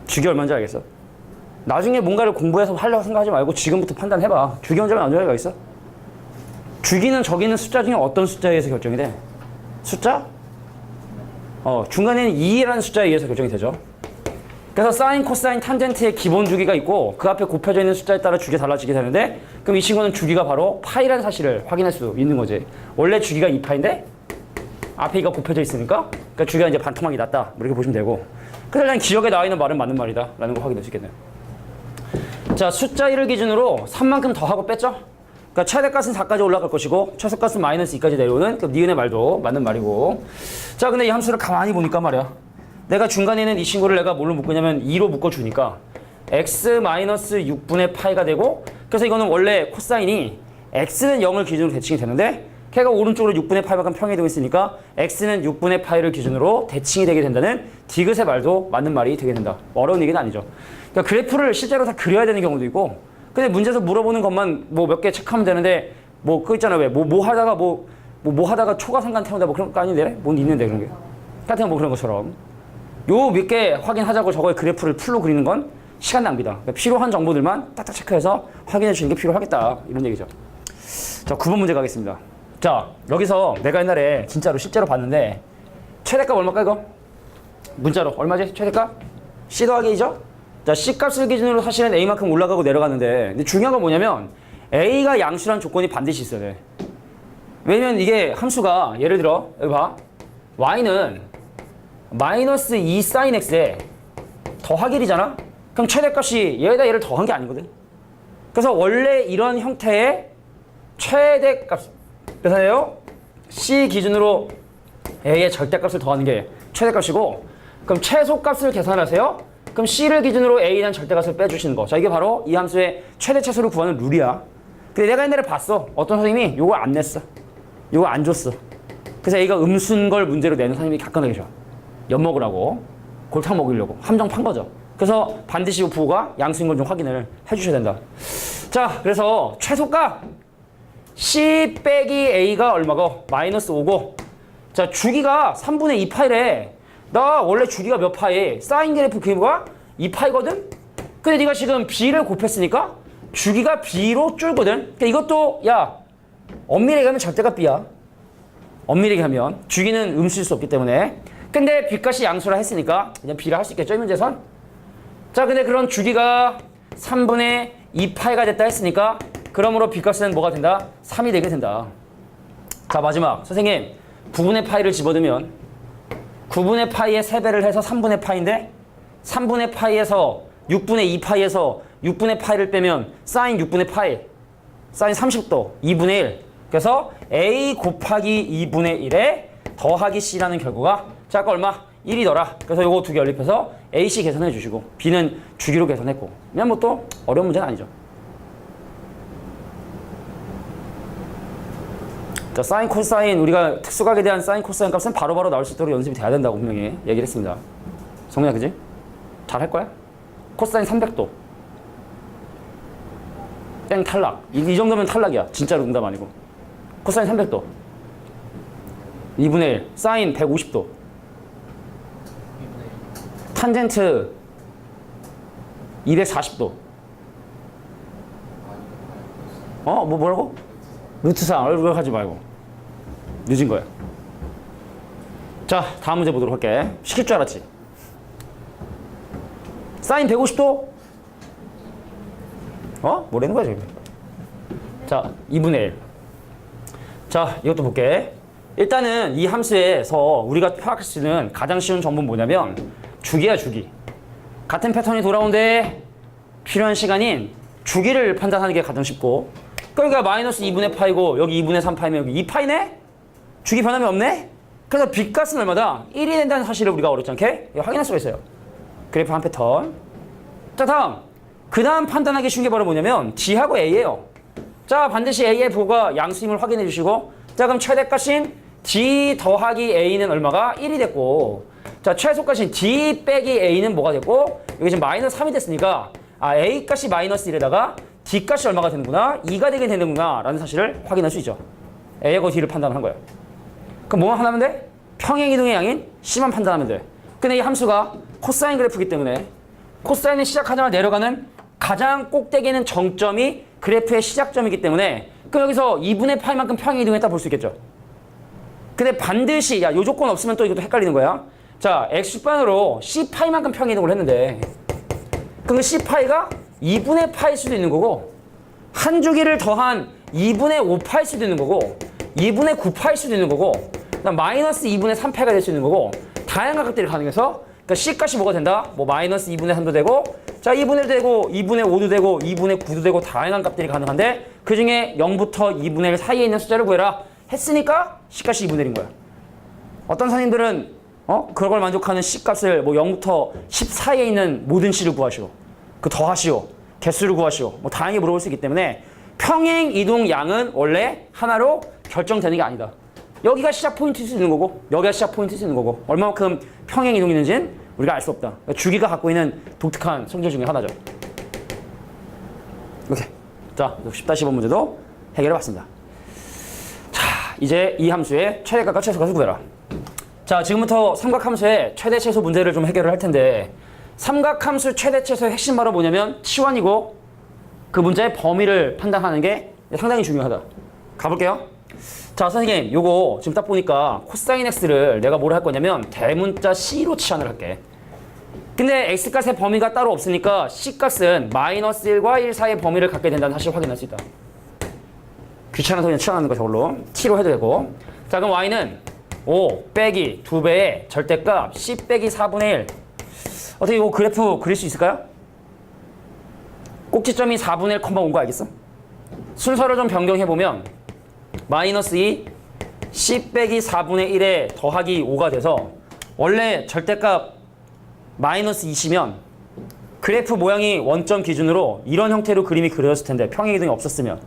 주기 얼마인지 알겠어? 나중에 뭔가를 공부해서 하려고 생각하지 말고 지금부터 판단해봐. 주기 언제면 안 좋아가 있어? 주기는 저기 있는 숫자 중에 어떤 숫자에 의해서 결정이 돼? 숫자? 중간에는 2라는 숫자에 의해서 결정이 되죠. 그래서 사인, 코사인, 탄젠트의 기본 주기가 있고 그 앞에 곱해져 있는 숫자에 따라 주기가 달라지게 되는데, 그럼 이 친구는 주기가 바로 파이라는 사실을 확인할 수 있는 거지. 원래 주기가 2파인데 앞에 이가 곱해져 있으니까 그러니까 주기가 이제 반토막이 났다, 이렇게 보시면 되고, 그래서 그냥 기억에 나와 있는 말은 맞는 말이다 라는 거 확인할 수 있겠네요. 자, 숫자 1을 기준으로 3만큼 더하고 뺐죠? 그러니까 최대값은 4까지 올라갈 것이고 최소값은 마이너스 2까지 내려오는 그 니은의 말도 맞는 말이고. 자, 근데 이 함수를 가만히 보니까 말이야, 내가 중간에 있는 이 친구를 내가 뭘로 묶으냐면 2로 묶어주니까 x-6분의 파이가 되고, 그래서 이거는 원래 코사인이 x는 0을 기준으로 대칭이 되는데 걔가 오른쪽으로 6분의 파이만큼 평행이 되고 있으니까 x는 6분의 파이를 기준으로 대칭이 되게 된다는 디귿의 말도 맞는 말이 되게 된다. 어려운 얘기는 아니죠. 그러니까 그래프를 실제로 다 그려야 되는 경우도 있고, 근데 문제에서 물어보는 것만 뭐 몇 개 체크하면 되는데, 뭐 그거 있잖아, 왜 뭐 하다가 초과상관 태운다 뭐 그런 거 아닌데? 뭔 있는데 그런 게 같은 뭐 그런 것처럼 요 몇 개 확인하자고 저거의 그래프를 풀로 그리는 건 시간 낭비다. 그러니까 필요한 정보들만 딱딱 체크해서 확인해 주는 게 필요하겠다, 이런 얘기죠. 자, 9번 문제 가겠습니다. 자, 여기서 내가 옛날에 진짜로 실제로 봤는데, 최대값 얼마일까 이거? 문자로 얼마지? 최대값? C 더하기 A죠? 자, C값을 기준으로 사실은 A만큼 올라가고 내려가는데, 근데 중요한 건 뭐냐면 A가 양수라는 조건이 반드시 있어야 돼. 왜냐면 이게 함수가 예를 들어 여기 봐, Y는 마이너스 2 sin X에 더하기 1이잖아? 그럼 최대값이 얘에다 얘를 더한 게 아니거든. 그래서 원래 이런 형태의 최대값, 그래서요 C 기준으로 A의 절대값을 더하는 게 최대값이고, 그럼 최소값을 계산하세요. 그럼 C를 기준으로 A라는 절대값을 빼주시는 거. 자, 이게 바로 이 함수의 최대 최소를 구하는 룰이야. 근데 내가 옛날에 봤어. 어떤 선생님이 요거 안 냈어. 요거 안 줬어. 그래서 A가 음수인 걸 문제로 내는 선생님이 가끔 계셔. 엿먹으라고, 골탕 먹이려고 함정 판 거죠. 그래서 반드시 이 부호가 양수인 걸 좀 확인을 해주셔야 된다. 자, 그래서 최소값 C 빼기 A가 얼마고? 마이너스 5고. 자, 주기가 3분의 2 파이래. 나 원래 주기가 몇 파이? 사인 그래프 그림과 2파이거든? 근데 네가 지금 B를 곱했으니까 주기가 B로 줄거든? 그러니까 이것도, 야, 엄밀하게 하면 절대값 B야. 엄밀하게 하면. 주기는 음수일 수 없기 때문에. 근데 B값이 양수라 했으니까 그냥 B를 할 수 있겠죠, 이 문제선? 자, 근데 그런 주기가 3분의 2파이가 됐다 했으니까 그러므로 B값은 뭐가 된다? 3이 되게 된다. 자, 마지막. 선생님, 9분의 파이를 집어넣으면 9분의 파이에 3배를 해서 3분의 파이인데 3분의 파이에서 6분의 2파이에서 6분의 파이를 빼면 사인 6분의 파이, 사인 30도, 2분의 1. 그래서 A 곱하기 2분의 1에 더하기 C라는 결과가, 자, 아까 얼마? 1이더라. 그래서 요거 두 개 연립해서 AC 계산해 주시고 B는 주기로 계산했고, 그냥 뭐 또 어려운 문제는 아니죠. 자, 사인, 코사인, 우리가 특수각에 대한 사인, 코사인 값은 바로바로 나올 수 있도록 연습이 돼야 된다고 분명히 얘기를 했습니다. 성민아, 그지? 잘 할 거야? 코사인 300도. 땡, 탈락. 이 정도면 탈락이야. 진짜로 농담 아니고. 코사인 300도. 2분의 1. 사인 150도. 탄젠트 240도. 뭐라고? 루트상 얼굴 하지 말고. 늦은 거야. 자, 다음 문제 보도록 할게. 시킬 줄 알았지? 사인 150도? 뭐라는 거야, 지금? 자, 2분의 1. 자, 이것도 볼게. 일단은 이 함수에서 우리가 파악할 수 있는 가장 쉬운 정보는 뭐냐면 주기야, 주기. 같은 패턴이 돌아오는데 필요한 시간인 주기를 판단하는 게 가장 쉽고, 그러니까 마이너스 2분의 파이고 여기 2분의 3파이면 여기 2파이네? 주기 변함이 없네? 그래서 B값은 얼마다? 1이 된다는 사실을 우리가 어렵지 않게 확인할 수가 있어요. 그래프 한 패턴. 자, 그 다음 판단하기 쉬운 게 바로 뭐냐면 D하고 A예요. 자, 반드시 A의 부호가 양수임을 확인해 주시고, 자, 그럼 최대값인 D 더하기 A는 얼마가? 1이 됐고, 자, 최소값인 D 빼기 A는 뭐가 됐고, 여기 지금 마이너스 3이 됐으니까, A 값이 마이너스 1에다가 D 값이 얼마가 되는구나? 2가 되게 되는구나. 라는 사실을 확인할 수 있죠. A하고 D를 판단한 거예요. 그럼 뭐만 하면 돼? 평행이동의 양인 C만 판단하면 돼. 근데 이 함수가 코사인 그래프이기 때문에 코사인을 시작하자마자 내려가는 가장 꼭대기는 정점이 그래프의 시작점이기 때문에 그럼 여기서 2분의 파이만큼 평행이동했다 볼 수 있겠죠. 근데 반드시 요 조건 없으면 또 이것도 헷갈리는 거야. 자, X축반으로 C파이만큼 평행이동을 했는데 그럼 C파이가 2분의 파일 수도 있는 거고 한 주기를 더한 2분의 5파일 수도 있는 거고 2분의 9파일 수도 있는 거고 그다음 마이너스 2분의 3파이가 될 수 있는 거고 다양한 값들이 가능해서 그러니까 C값이 뭐가 된다? 뭐 마이너스 2분의 3도 되고 자 2분의 1도 되고 2분의 5도 되고 2분의 9도 되고 다양한 값들이 가능한데 그 중에 0부터 2분의 1 사이에 있는 숫자를 구해라 했으니까 C값이 2분의 1인 거야. 어떤 선생님들은 그걸 만족하는 C값을 뭐 0부터 10 사이에 있는 모든 C를 구하시오. 그 더하시오. 개수를 구하시오. 뭐 다양하게 물어볼 수 있기 때문에 평행 이동 양은 원래 하나로 결정되는 게 아니다. 여기가 시작 포인트일 수 있는 거고 여기가 시작 포인트일 수 있는 거고 얼마만큼 평행 이동이 있는지는 우리가 알 수 없다. 주기가 갖고 있는 독특한 성질 중에 하나죠. 이렇게. 자, 10-15 문제도 해결해 봤습니다. 자, 이제 이 함수의 최대값과 최소값을 구해라. 자, 지금부터 삼각함수의 최대 최소 문제를 좀 해결을 할 텐데 삼각함수 최대 최소의 핵심 바로 뭐냐면 치환이고 그 문제의 범위를 판단하는 게 상당히 중요하다. 가볼게요. 자, 선생님, 요거 지금 딱 보니까 코사인 X를 내가 뭐를 할 거냐면 대문자 C로 치환을 할게. 근데 X값의 범위가 따로 없으니까 C값은 마이너스 1과 1 사이의 범위를 갖게 된다는 사실을 확인할 수 있다. 귀찮아서 그냥 치환하는 거 저걸로 T로 해도 되고. 자, 그럼 Y는 5 빼기 2배의 절대값 C 빼기 4분의 1. 어떻게 이거 그래프 그릴 수 있을까요? 꼭지점이 4분의 1, 온 거 알겠어? 순서를 좀 변경해보면 마이너스 2 C 빼기 4분의 1에 더하기 5가 돼서 원래 절대값 마이너스 2시면 그래프 모양이 원점 기준으로 이런 형태로 그림이 그려졌을 텐데 평행이동이 없었으면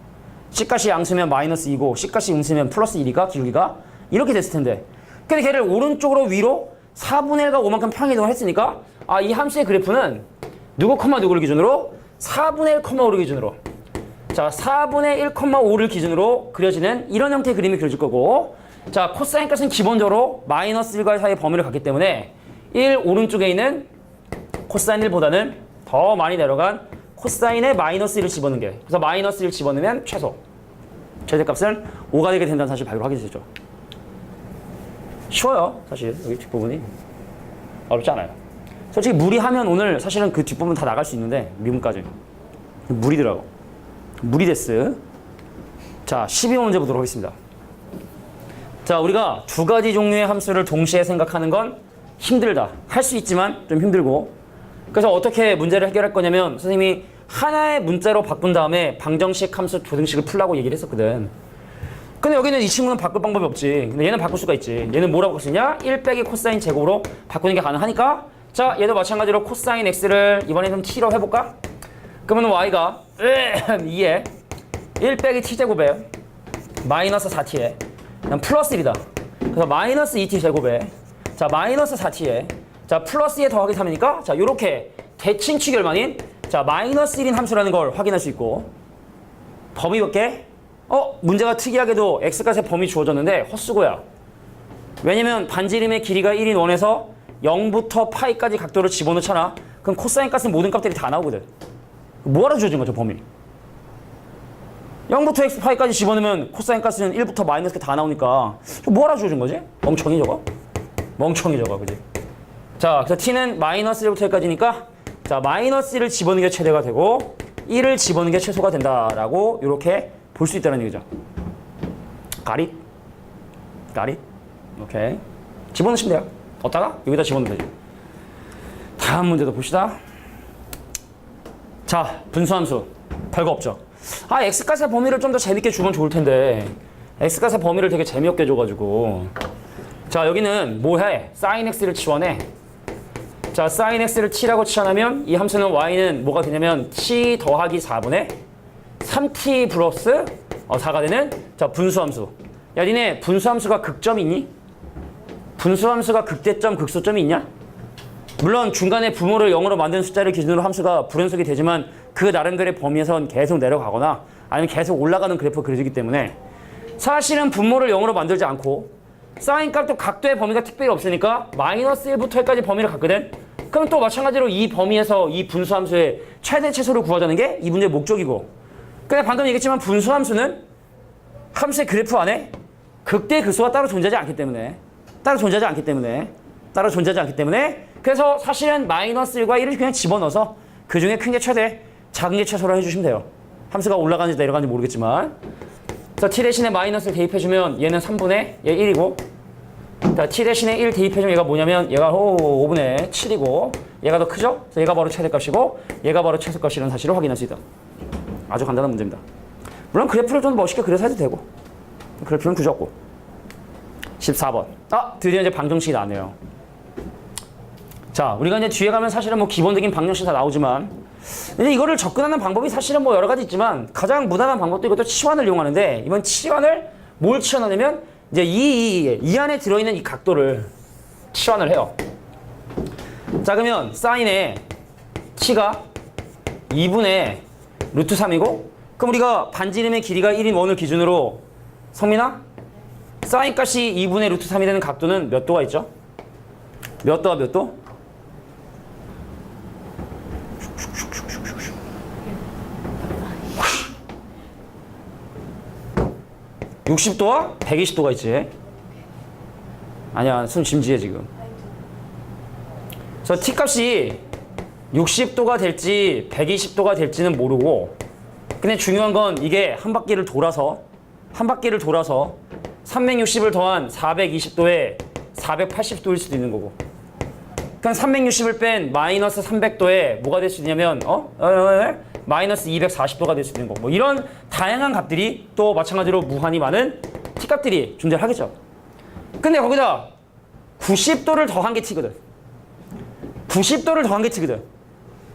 C값이 양수면 마이너스 2고 C값이 음수면 플러스 1이가 기울기가 이렇게 됐을 텐데 근데 걔를 오른쪽으로 위로 4분의 1과 5만큼 평행이동을 했으니까 이 함수의 그래프는 누구, 누구를 기준으로? 4분의 1, 5를 기준으로 자, 4분의 1, 5를 기준으로 그려지는 이런 형태의 그림이 그려질 거고 자, 코사인 값은 기본적으로 마이너스 1과 사이의 범위를 갖기 때문에 1 오른쪽에 있는 코사인 1보다는 더 많이 내려간 코사인의 마이너스 1을 집어넣는 게 그래서 마이너스 1 집어넣으면 최대값은 5가 되게 된다는 사실 발견을 하게 되죠. 쉬워요. 사실 여기 뒷부분이 어렵지 않아요. 솔직히 무리하면 오늘 사실은 그 뒷부분 다 나갈 수 있는데 미분까지 무리더라고. 무리데스. 자, 12번 문제 보도록 하겠습니다. 자, 우리가 두 가지 종류의 함수를 동시에 생각하는 건 힘들다. 할 수 있지만 좀 힘들고. 그래서 어떻게 문제를 해결할 거냐면 선생님이 하나의 문자로 바꾼 다음에 방정식 함수 두 등식을 풀라고 얘기를 했었거든. 근데 여기는 이 친구는 바꿀 방법이 없지. 근데 얘는 바꿀 수가 있지. 얘는 뭐라고 바꿀 수 있냐? 1 빼기 코사인 제곱으로 바꾸는 게 가능하니까 자, 얘도 마찬가지로 코사인 x를 이번에 좀 t로 해볼까? 그러면 y가 2에 1 빼기 t제곱에 마이너스 4t에 그냥 플러스 1이다. 그래서 마이너스 2t 제곱에 자, 마이너스 4t에 자, 플러스 2에 더하기 3이니까 자, 요렇게 대칭취 결만인 자, 마이너스 1인 함수라는 걸 확인할 수 있고 범위 몇 개? 문제가 특이하게도 x값의 범위 주어졌는데 헛수고야. 왜냐면 반지름의 길이가 1인 원에서 0부터 파이까지 각도를 집어넣잖아. 그럼 코사인 값은 모든 값들이 다 나오거든. 뭐하러 주어진 거죠, 범위? 0부터 x 파이까지 집어넣으면 코사인 값은 1부터 마이너스가 다 나오니까 뭐하러 주어진 거지? 멍청이 저거? 멍청이 저거, 그지? 자, 그래서 t는 마이너스 1부터 1까지니까 자, 마이너스 1을 집어넣는 게 최대가 되고 1을 집어넣는 게 최소가 된다라고 이렇게 볼 수 있다는 얘기죠. 가릿? 가릿? 오케이. 집어넣으시면 돼요. 어디다가? 여기다 집어넣으면 되죠. 다음 문제도 봅시다. 자, 분수함수. 별거 없죠. x값의 범위를 좀 더 재밌게 주면 좋을 텐데 x값의 범위를 되게 재미없게 줘가지고 자, 여기는 뭐해? sin x를 치환해. 자, sin x를 t라고 치환하면 이 함수는 y는 뭐가 되냐면 t 더하기 4분의 3t 플러스 4가 되는 자, 분수함수. 야, 니네 분수함수가 극점이 있니? 분수함수가 극대점, 극소점이 있냐? 물론 중간에 부모를 0으로 만든 숫자를 기준으로 함수가 불연속이 되지만 그 나름대로의 범위에선 계속 내려가거나 아니면 계속 올라가는 그래프가 그려지기 때문에 사실은 분모를 0으로 만들지 않고 사인 값도 각도의 범위가 특별히 없으니까 마이너스 1부터 1까지 범위를 갖거든. 그럼 또 마찬가지로 이 범위에서 이 분수함수의 최대 최소를 구하자는 게 이 문제의 목적이고, 근데 방금 얘기했지만 분수함수는 함수의 그래프 안에 극대 극소가 따로 존재하지 않기 때문에 그래서 사실은 마이너스 1과 1을 그냥 집어넣어서 그 중에 큰 게 최대, 작은 게 최소로 해주시면 돼요. 함수가 올라가는지 내려가는지 모르겠지만. 그래서 t 대신에 마이너스를 대입해주면 얘는 3분의 얘 1이고, 자, t 대신에 1 대입해주면 얘가 뭐냐면 얘가 5분의 7이고 얘가 더 크죠? 그래서 얘가 바로 최대값이고 얘가 바로 최소값이라는 사실을 확인할 수 있다. 아주 간단한 문제입니다. 물론 그래프를 좀 멋있게 그려서 해도 되고 그래프는 굳이 없고. 14번. 드디어 이제 방정식이 나왔네요. 자, 우리가 이제 뒤에 가면 사실은 뭐 기본적인 방정식 다 나오지만 근데 이거를 접근하는 방법이 사실은 뭐 여러 가지 있지만 가장 무난한 방법도 이것도 치환을 이용하는데, 이번 치환을 뭘 치환하냐면 이제 이 안에 들어있는 이 각도를 치환을 해요. 자, 그러면 사인의 t가 2분의 루트 3이고, 그럼 우리가 반지름의 길이가 1인 원을 기준으로 성민아? 사인 값이 2분의 루트 3이 되는 각도는 몇 도가 있죠? 몇 도와 몇 도? 60도와 120도가 있지. 아니야, 손 짐지해 지금. 그래서 T값이 60도가 될지 120도가 될지는 모르고, 근데 중요한 건 이게 한 바퀴를 돌아서 360을 더한 420도에 480도일 수도 있는 거고, 그럼 360을 뺀 마이너스 300도에 뭐가 될 수 있냐면 마이너스 240도가 될 수 있는 거고, 뭐 이런 다양한 값들이 또 마찬가지로 무한히 많은 t값들이 존재를 하겠죠. 근데 거기다 90도를 더한 게 t거든. 90도를 더한 게 t거든.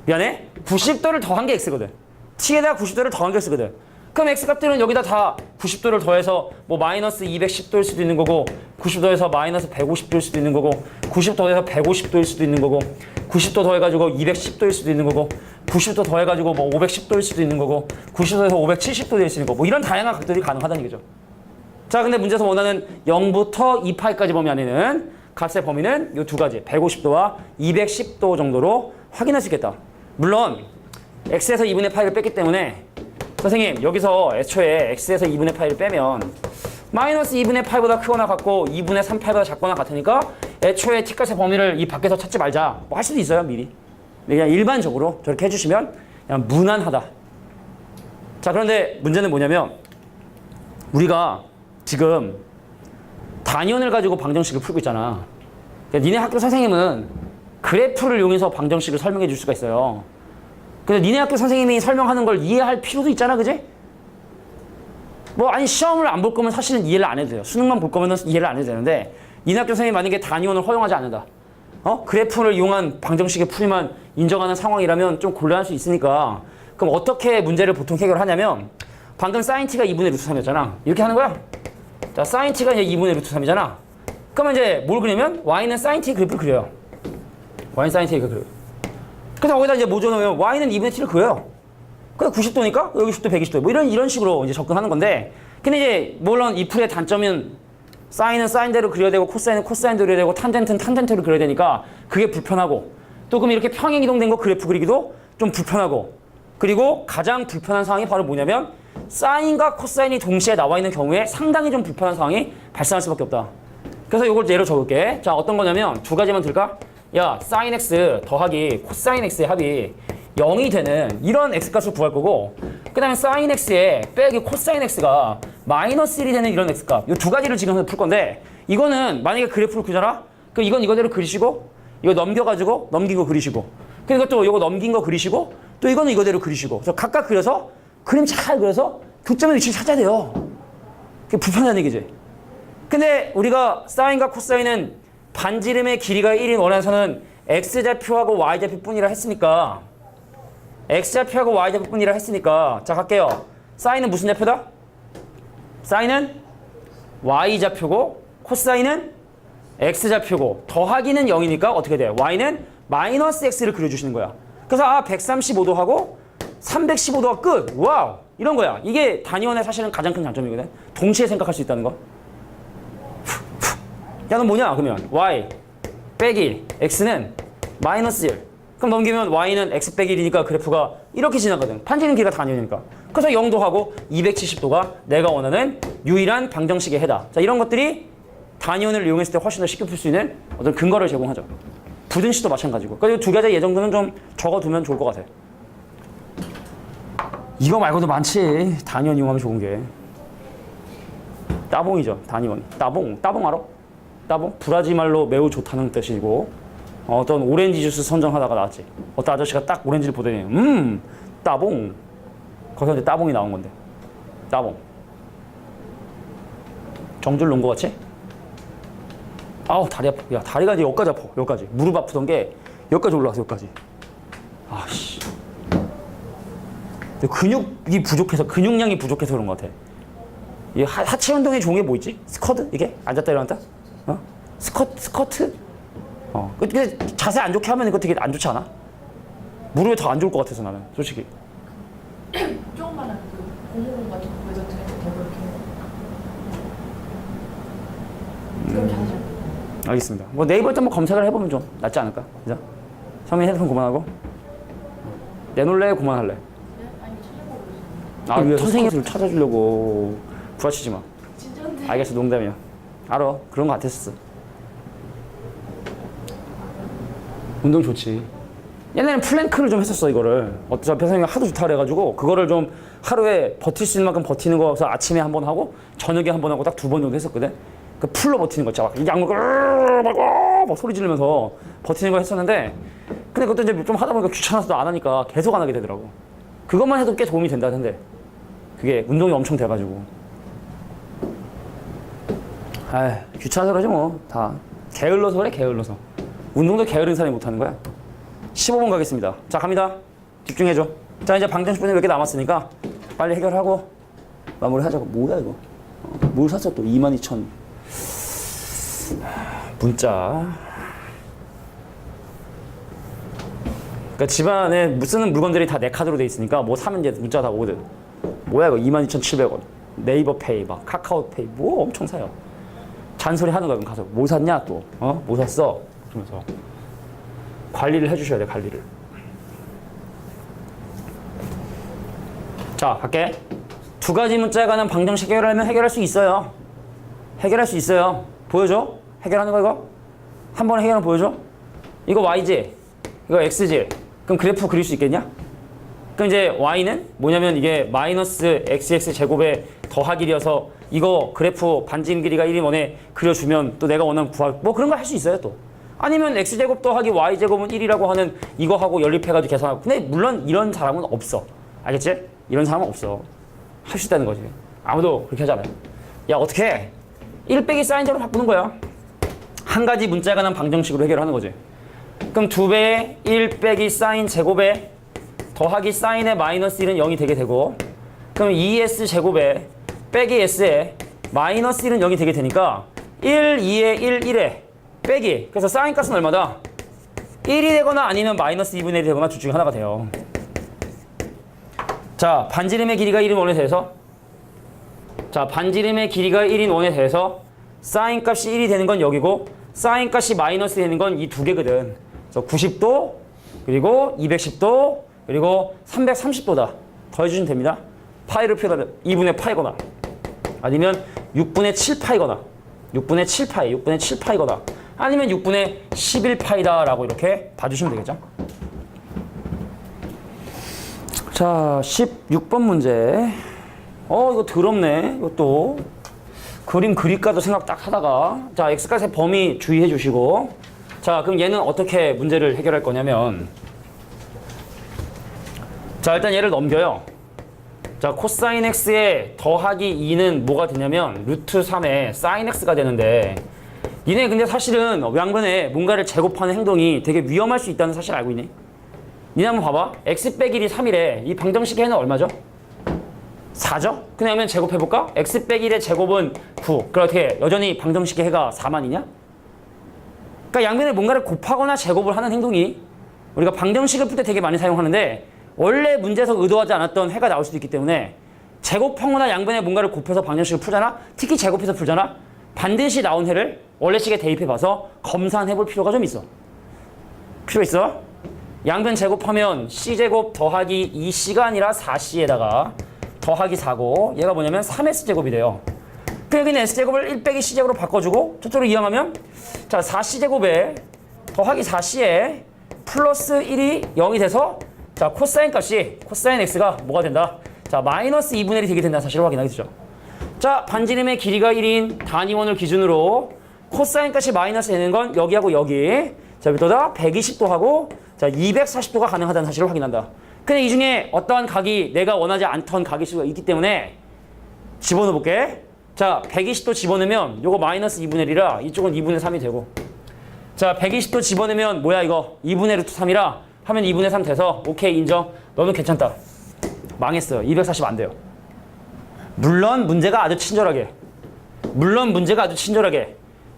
미안해? 90도를 더한 게 x거든. t에다가 90도를 더한 게 x거든. 그럼 x값들은 여기다 다 90도를 더해서 뭐 마이너스 210도일 수도 있는 거고, 90도에서 마이너스 150도일 수도 있는 거고, 90도에서 150도일 수도 있는 거고, 90도 더해가지고 210도일 수도 있는 거고, 90도 더해가지고 뭐 510도일 수도 있는 거고, 90도에서 570도 될 수 있는 거고, 뭐 이런 다양한 각도들이 가능하다는 얘기죠. 자, 근데 문제에서 원하는 0부터 2파이까지 범위 안에는 값의 범위는 이 두 가지, 150도와 210도 정도로 확인할 수 있겠다. 물론 x에서 2분의 파이를 뺐기 때문에 선생님 여기서 애초에 x에서 2분의 파이를 빼면 마이너스 2분의 파이보다 크거나 같고 2분의 3파이보다 작거나 같으니까 애초에 t값의 범위를 이 밖에서 찾지 말자 뭐 할 수도 있어요. 미리. 그냥 일반적으로 저렇게 해주시면 그냥 무난하다. 자, 그런데 문제는 뭐냐면 우리가 지금 단위원을 가지고 방정식을 풀고 있잖아. 그러니까 니네 학교 선생님은 그래프를 이용해서 방정식을 설명해 줄 수가 있어요. 근데 니네 학교 선생님이 설명하는 걸 이해할 필요도 있잖아, 그지? 뭐 아니 시험을 안 볼 거면 사실은 이해를 안 해도 돼요. 수능만 볼 거면 이해를 안 해도 되는데, 니네 학교 선생님이 만약에 단위원을 허용하지 않는다. 그래프를 이용한 방정식의 풀이만 인정하는 상황이라면 좀 곤란할 수 있으니까, 그럼 어떻게 문제를 보통 해결하냐면, 방금 sin t가 2분의 루트 3이었잖아. 이렇게 하는 거야. 자, sin t가 이제 2분의 루트 3이잖아. 그러면 이제 뭘 그리면 y는 sin t 그래프를 그려요. y는 sin t 그래프를 그려요. 그래서 거기다 이제 뭐 적어놓으면 y는 2분의 t를 그려요. 그래 90도니까 여기 10도 120도 뭐 이런 식으로 이제 접근하는 건데, 근데 이제 물론 이 풀의 단점은 사인은 사인대로 그려야 되고 코사인은 코사인대로 그려야 되고 탄젠트는 탄젠트로 그려야 되니까 그게 불편하고, 또 그럼 이렇게 평행 이동된 거 그래프 그리기도 좀 불편하고, 그리고 가장 불편한 상황이 바로 뭐냐면 사인과 코사인이 동시에 나와 있는 경우에 상당히 좀 불편한 상황이 발생할 수밖에 없다. 그래서 이걸 예로 적을게. 자, 어떤 거냐면 두 가지만 들까? 야, sin x 더하기 코사인 x의 합이 0이 되는 이런 x값을 구할 거고, 그 다음에 sin x에 빼기 코사인 x가 마이너스 1이 되는 이런 x값, 이 두 가지를 지금 풀 건데, 이거는 만약에 그래프를 그리잖아? 그럼 이건 이거대로 그리시고, 이거 넘겨가지고 넘긴 거 그리시고, 그리고 또 이거 넘긴 거 그리시고, 또 이거는 이거대로 그리시고, 그래서 각각 그려서 그림 잘 그려서 교점의 위치를 찾아야 돼요. 그게 불편한 얘기지. 근데 우리가 사인과 코사인은 반지름의 길이가 1인 원에서는 x좌표하고 y좌표 뿐이라 했으니까, x좌표하고 y좌표 뿐이라 했으니까, 자 갈게요. 사인은 무슨 좌표다? 사인은 y좌표고 코사인은 x좌표고 더하기는 0이니까 어떻게 돼요? y는 마이너스 x를 그려주시는 거야. 그래서 135도 하고 315도가 끝. 와우. 이런 거야. 이게 단위원의 사실은 가장 큰 장점이거든. 동시에 생각할 수 있다는 거. 야, 너 뭐냐? 그러면 y 빼기 x는 마이너스 1. 그럼 넘기면 y는 x 빼기 1이니까 그래프가 이렇게 지나거든. 판지는 길이가 단위니까. 그래서 0도 하고 270도가 내가 원하는 유일한 방정식의 해다. 자, 이런 것들이 단위원을 이용했을 때 훨씬 더 쉽게 풀 수 있는 어떤 근거를 제공하죠. 부등식도 마찬가지고. 그리고 두 가지 예정도는 좀 적어두면 좋을 것 같아. 이거 말고도 많지. 단위원 이용하면 좋은 게. 따봉이죠. 단위원. 따봉 알아? 따봉? 브라질 말로 매우 좋다는 뜻이고 어떤 오렌지 주스 선정하다가 나왔지. 어떤 아저씨가 딱 오렌지를 보더니 따봉. 거기서 이제 따봉이 나온 건데. 따봉. 정줄 놓은 거 같지? 아우 다리 아파. 야 다리가 이제 여기까지 아파. 여기까지. 무릎 아프던 게 여기까지 올라왔어. 여기까지. 아씨. 근육이 부족해서 근육량이 부족해서 그런 것 같아. 이 하체 운동에 좋은 게 뭐 있지? 스쿼트? 이게? 앉았다 일어났다? 스쿼트? 근데 자세 안 좋게 하면 이거 되게 안 좋지 않아? 무릎에 더 안 좋을 것 같아서 나는 솔직히. 조금만 그 고무공 같은 거 외전 트레이닝 이렇게. 그럼 자세. 알겠습니다. 뭐 네이버에 한번 검색을 해보면 좀 낫지 않을까? 그죠? 성민 핸드폰 그만하고. 내놓을래? 그만할래? 아니 찾아보고 있어요. 선생님을 찾아주려고 부하치지 마. 진짜인데. 알겠어, 농담이야. 알아, 그런 거 같았어. 운동 좋지. 옛날에는 플랭크를 좀 했었어, 이거를. 어차피 선생님이 하도 좋다 그래가지고 그거를 좀 하루에 버틸 수 있는 만큼 버티는 거서 아침에 한 번 하고 저녁에 한 번 하고 딱 2번 정도 했었거든. 그 풀로 버티는 거 있잖아. 막 소리 지르면서 버티는 거 했었는데 근데 그것도 이제 좀 하다 보니까 귀찮아서 안 하니까 계속 안 하게 되더라고. 그것만 해도 꽤 도움이 된다던데. 그게 운동이 엄청 돼가지고. 귀찮아서 그러지 뭐. 다 게을러서 그래, 게을러서. 운동도 게으른 사람이 못하는 거야. 15분 가겠습니다. 자, 갑니다. 집중해줘. 자, 이제 방정식 분이 몇 개 남았으니까 빨리 해결하고 마무리하자고. 뭐야 이거? 뭘 샀어 또? 22,000 문자. 그러니까 집안에 쓰는 물건들이 다 내 카드로 돼 있으니까 뭐 사면 이제 문자 다 오거든. 뭐야 이거? 22,700원. 네이버페이, 막 카카오페이, 뭐 엄청 사요. 잔소리 하는 거야. 그럼 가서 뭐 샀냐 또? 뭐 샀어? 그러면서 관리를 해주셔야 돼. 관리를. 자, 갈게. 두 가지 문자에 관한 방정식 해결하면 해결할 수 있어요. 해결할 수 있어요. 보여줘. 해결하는 거 이거? 한 번에 해결하면 보여줘. 이거 y지, 이거 x지. 그럼 그래프 그릴 수 있겠냐? 그럼 이제 y는 뭐냐면 이게 마이너스 xx 제곱의 더하기이어서 이거 그래프 반지름 길이가 1인 원에 그려주면 또 내가 원하는 뭐 그런 거 할 수 있어요 또. 아니면 x제곱 더하기 y제곱은 1이라고 하는 이거 하고 연립해가지고 계산하고. 근데 물론 이런 사람은 없어. 알겠지? 이런 사람은 없어. 할 수 있다는 거지. 아무도 그렇게 하잖아요. 야, 어떻게 해? 1 빼기 사인제로 바꾸는 거야. 한 가지 문자에 관한 방정식으로 해결하는 거지. 그럼 2배의 1 빼기 사인 제곱에 더하기 사인의 마이너스 1은 0이 되게 되고, 그럼 2s 제곱에 빼기 s에 마이너스 1은 0이 되게 되니까 1, 2에 1, 1에 빼기. 그래서 사인 값은 얼마다? 1이 되거나 아니면 마이너스 2분의 1이 되거나 둘 중에 하나가 돼요. 자, 반지름의 길이가 1인 원에 대해서, 자, 반지름의 길이가 1인 원에 대해서 사인 값이 1이 되는 건 여기고 사인 값이 마이너스 되는 건 이 두 개거든. 그래서 90도, 그리고 210도, 그리고 330도다. 더해주시면 됩니다. 파이를 표현하면 2분의 파이거나 아니면 6분의 7파이거나 6분의 7파이, 6분의 7파이거나 아니면 6분의 11파이다 라고 이렇게 봐주시면 되겠죠. 자, 16번 문제. 이거 더럽네. 이것도 그림 그릴까도 생각 딱 하다가, 자, x값의 범위 주의해 주시고, 자, 그럼 얘는 어떻게 문제를 해결할 거냐면, 자, 일단 얘를 넘겨요. 자, 코사인 x에 더하기 2는 뭐가 되냐면 루트 3에 사인 x가 되는데, 니네 근데 사실은 양변에 뭔가를 제곱하는 행동이 되게 위험할 수 있다는 사실 알고 있니? 니네 한번 봐봐. x 빼기 1이 3이래. 이 방정식의 해는 얼마죠? 4죠? 그냥 양면 제곱해볼까? x 빼기 1의 제곱은 9. 그럼 어떻게 여전히 방정식의 해가 4만이냐? 그러니까 양면에 뭔가를 곱하거나 제곱을 하는 행동이 우리가 방정식을 풀 때 되게 많이 사용하는데 원래 문제에서 의도하지 않았던 해가 나올 수도 있기 때문에 제곱하거나 양변에 뭔가를 곱해서 방정식을 풀잖아? 특히 제곱해서 풀잖아? 반드시 나온 해를 원래식에 대입해봐서 검산해볼 필요가 좀 있어. 필요 있어? 양변 제곱하면 c제곱 더하기 2c가 아니라 4c에다가 더하기 4고 얘가 뭐냐면 3s제곱이 돼요. 그 여기는 s제곱을 1 빼기 c제곱으로 바꿔주고 저쪽으로 이항하면 자 4c제곱에 더하기 4c에 플러스 1이 0이 돼서 자 코사인 값이 코사인 x가 뭐가 된다? 자 마이너스 2분의 1이 되게 된다는 사실을 확인하게 되죠. 자 반지름의 길이가 1인 단위원을 기준으로 코사인 값이 마이너스 되는 건 여기하고 여기 자 여기다 120도 하고 자 240도가 가능하다는 사실을 확인한다. 근데 이 중에 어떠한 각이 내가 원하지 않던 각일 수가 있기 때문에 집어넣어 볼게. 자 120도 집어넣으면 요거 마이너스 2분의 1이라 이쪽은 2분의 3이 되고 자 120도 집어넣으면 뭐야 이거 2분의 루트 3이라 하면 2분의 3 돼서 오케이 인정. 너는 괜찮다. 망했어요. 240 안 돼요. 물론 문제가 아주 친절하게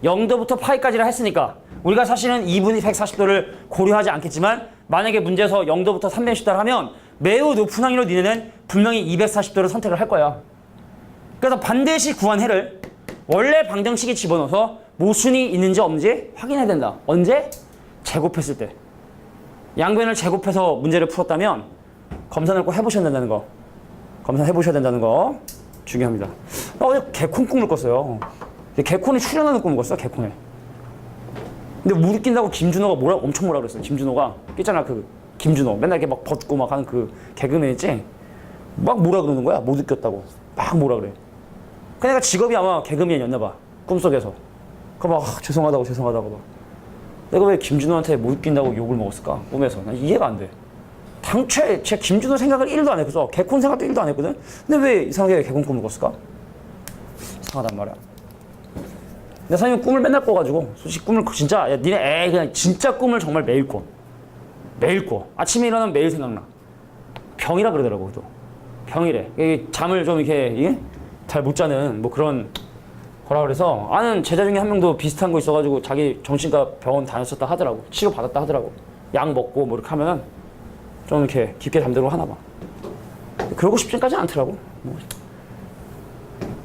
0도부터 파이까지를 했으니까 우리가 사실은 2분의 140도를 고려하지 않겠지만 만약에 문제에서 0도부터 360도를 하면 매우 높은 확률로 니네는 분명히 240도를 선택을 할 거야. 그래서 반드시 구한 해를 원래 방정식에 집어넣어서 모순이 있는지 없는지 확인해야 된다. 언제? 제곱했을 때. 양변을 제곱해서 문제를 풀었다면 검산을 꼭 해보셔야 된다는 거. 검산해보셔야 된다는 거 중요합니다. 나 어제 개콘 꿈을 꿨어요. 개콘이 출연하는 꿈을 꿨어. 개콘에. 근데 물 낀다고 김준호가 엄청 뭐라 그랬어요. 김준호가 있잖아 그 김준호 맨날 이렇게 막 벗고 막 하는 그 개그맨 있지? 막 뭐라 그러는 거야. 못 웃겼다고 막 뭐라 그래. 그 내가 직업이 아마 개그맨이었나 봐. 꿈속에서. 그 막 죄송하다고 막. 내가 왜 김준호한테 못 웃긴다고 욕을 먹었을까? 꿈에서. 난 이해가 안 돼. 당초에 제가 김준호 생각을 1도 안 했거든. 개콘 생각도 1도 안 했거든. 근데 왜 이상하게 개콘 꿈을 꿨을까? 이상하단 말이야. 근데 사장님 꿈을 맨날 꿔가지고 솔직히 꿈을 진짜 야 니네 그냥 진짜 꿈을 정말 매일 꿔. 아침에 일어나면 매일 생각나. 병이라 그러더라고. 또 병이래. 잠을 좀 이렇게 잘 못 자는 뭐 그런 거라 그래서 아는 제자 중에 한 명도 비슷한 거 있어가지고 자기 정신과 병원 다녔었다 하더라고. 치료 받았다 하더라고. 약 먹고 뭐 이렇게 하면은 좀 이렇게 깊게 잠들고 하나 봐. 그러고 싶지까지는 않더라고. 뭐.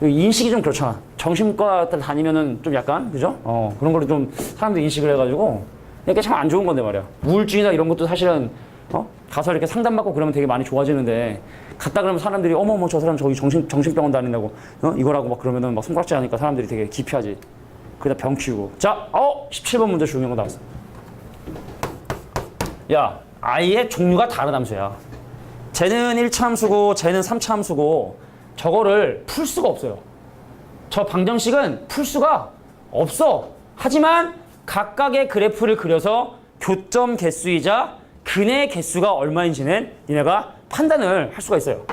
인식이 좀 그렇잖아. 정신과 다니면은 좀 약간 그죠? 그런 걸로 좀 사람들이 인식을 해가지고 이게 참 안 좋은 건데 말이야. 우울증이나 이런 것도 사실은 가서 이렇게 상담받고 그러면 되게 많이 좋아지는데 갔다 그러면 사람들이 어머머 저 사람 저기 정신병원 다닌다고 이거라고 막 그러면은 막 손가락질 하니까 사람들이 되게 기피하지. 그러다 병 키우고. 자, 17번 문제 중요한 거 나왔어. 야, i의 종류가 다른 함수야. 쟤는 1차 함수고 쟤는 3차 함수고 저거를 풀 수가 없어요. 저 방정식은 풀 수가 없어. 하지만 각각의 그래프를 그려서 교점 개수이자 근의 개수가 얼마인지는 니네가 판단을 할 수가 있어요.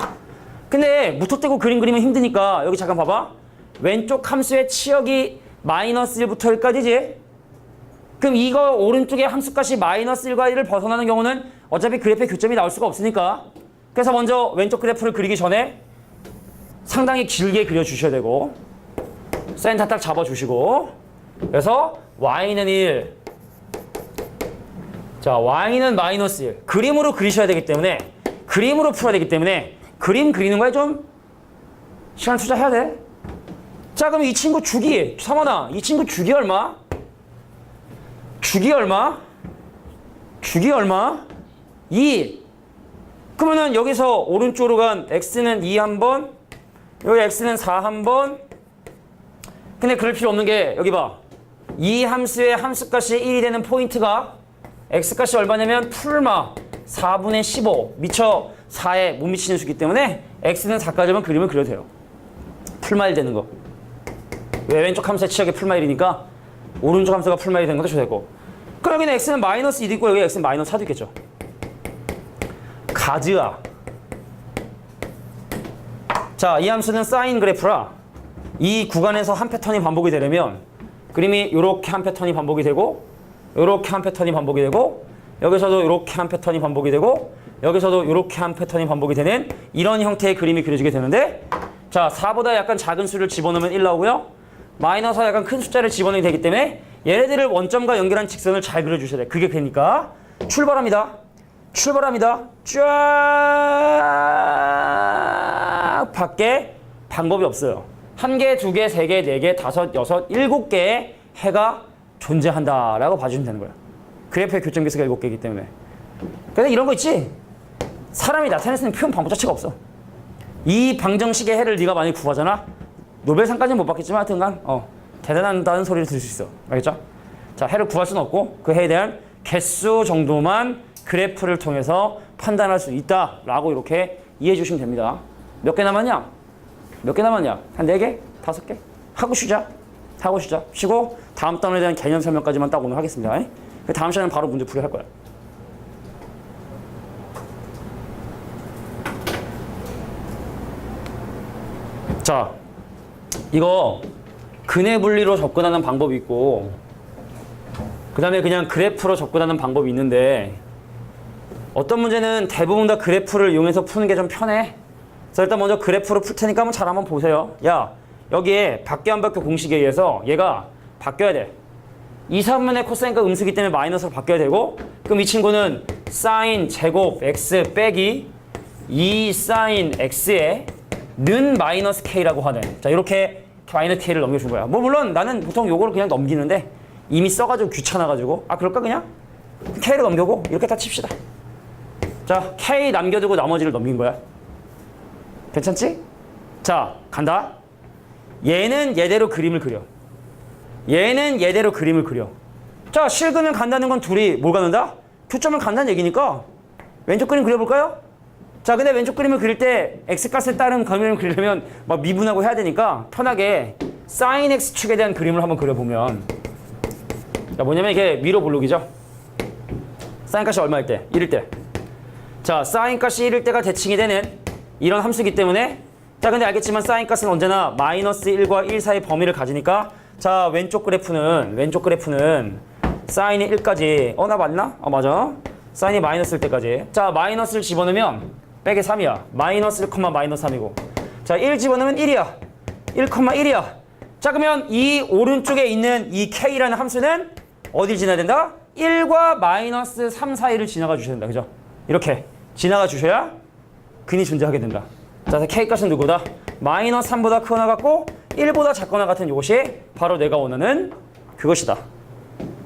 근데 무턱대고 그림 그리면 힘드니까 여기 잠깐 봐봐. 왼쪽 함수의 치역이 마이너스 1부터 1까지지? 그럼 이거 오른쪽의 함수값이 마이너스 1과 1을 벗어나는 경우는 어차피 그래프의 교점이 나올 수가 없으니까 그래서 먼저 왼쪽 그래프를 그리기 전에 상당히 길게 그려주셔야 되고 센터 딱 잡아주시고 그래서 y는 1 자 y는 마이너스 1 그림으로 그리셔야 되기 때문에 그림으로 풀어야 되기 때문에 그림 그리는 거에 좀 시간 투자해야 돼. 자 그럼 이 친구 주기 삼원아 이 친구 주기 얼마? 주기 얼마? 2 그러면은 여기서 오른쪽으로 간 x는 2 한번 여기 x는 4 한번 근데 그럴 필요 없는 게 여기 봐. 이 함수의 함수값이 1이 되는 포인트가 x값이 얼마냐면 풀마 4분의 15 미처 4에 못 미치는 수기 때문에 x는 4까지만 그림을 그려도 돼요. 풀마 1 되는 거. 왜 왼쪽 함수의 치역이 풀마 1이니까 오른쪽 함수가 풀마 1이 되는 것도 좋겠고 그럼 여기는 x는 마이너스 2도 있고 여기 x는 마이너스 4도 있겠죠. 가즈아 자, 이 함수는 사인 그래프라 이 구간에서 한 패턴이 반복이 되려면 그림이 이렇게 한 패턴이 반복이 되고 이렇게 한 패턴이 반복이 되고 여기서도 이렇게 한 패턴이 반복이 되고 여기서도 이렇게 한 패턴이 반복이 되는 이런 형태의 그림이 그려지게 되는데 자 4보다 약간 작은 수를 집어넣으면 1 나오고요. 마이너스와 약간 큰 숫자를 집어넣게 되기 때문에 얘네들을 원점과 연결한 직선을 잘 그려주셔야 돼. 그게 되니까 출발합니다. 출발합니다. 쫙 밖에 방법이 없어요. 1개, 2개, 3개, 4개, 5, 6, 7개의 해가 존재한다라고 봐주시면 되는 거예요. 그래프의 교점 개수가 7개이기 때문에. 근데 이런 거 있지? 사람이 나타낼 수 있는 표현 방법 자체가 없어. 이 방정식의 해를 네가 많이 구하잖아? 노벨상까지는 못 받겠지만 하여튼간 대단하다는 소리를 들을 수 있어. 알겠죠? 자, 해를 구할 수는 없고 그 해에 대한 개수 정도만 그래프를 통해서 판단할 수 있다라고 이렇게 이해해 주시면 됩니다. 몇 개 남았냐? 몇 개 남았냐? 한 4개? 5개? 하고 쉬자. 하고 쉬자. 쉬고 다음 단원에 대한 개념 설명까지만 딱 오늘 하겠습니다. 그 다음 시간에는 바로 문제 풀이 할 거야. 자, 이거 근해 분리로 접근하는 방법이 있고 그 다음에 그냥 그래프로 접근하는 방법이 있는데 어떤 문제는 대부분 다 그래프를 이용해서 푸는 게 좀 편해. 그래서 일단 먼저 그래프로 풀 테니까 한번 잘 한번 보세요. 야, 여기에 밖에 안 바뀌어 공식에 의해서 얘가 바뀌어야 돼. 2, 3분의 코사인과 음수기 때문에 마이너스로 바뀌어야 되고 그럼 이 친구는 사인 제곱 x 빼기 2 사인 x에 는 마이너스 k라고 하는 자 이렇게 마이너스 k를 넘겨준 거야. 뭐 물론 나는 보통 요거를 그냥 넘기는데 이미 써가지고 귀찮아가지고 그럴까 그냥 k를 넘겨고 이렇게 다 칩시다. 자 k 남겨두고 나머지를 넘긴 거야. 괜찮지? 자 간다. 얘는 얘대로 그림을 그려. 얘는 얘대로 그림을 그려. 자 실근을 간다는 건 둘이 뭘 갖는다? 교점을 간다는 얘기니까 왼쪽 그림 그려볼까요? 자 근데 왼쪽 그림을 그릴 때 x값에 따른 그림을 그리려면 막 미분하고 해야 되니까 편하게 sin x축에 대한 그림을 한번 그려보면 자 뭐냐면 이게 위로 볼록이죠. sin 값이 얼마일 때? 1일 때. 자 sin 값이 1일 때가 대칭이 되는 이런 함수이기 때문에 자 근데 알겠지만 sin 값은 언제나 마이너스 1과 1 사이 범위를 가지니까 자 왼쪽 그래프는 sin이 1까지 나 맞나? 맞아. sin이 마이너스일 때까지 자 마이너스를 집어넣으면 빼기 3이야. 마이너스 1, 마이너스 3이고 자 1 집어넣으면 1이야. 1,1이야. 자 그러면 이 오른쪽에 있는 이 k라는 함수는 어딜 지나야 된다? 1과 마이너스 3 사이를 지나가 주셔야 된다. 그죠? 이렇게 지나가 주셔야 근이 존재하게 된다. 자 k값은 누구다? 마이너스 3보다 크거나 같고 1보다 작거나 같은 이것이 바로 내가 원하는 그것이다.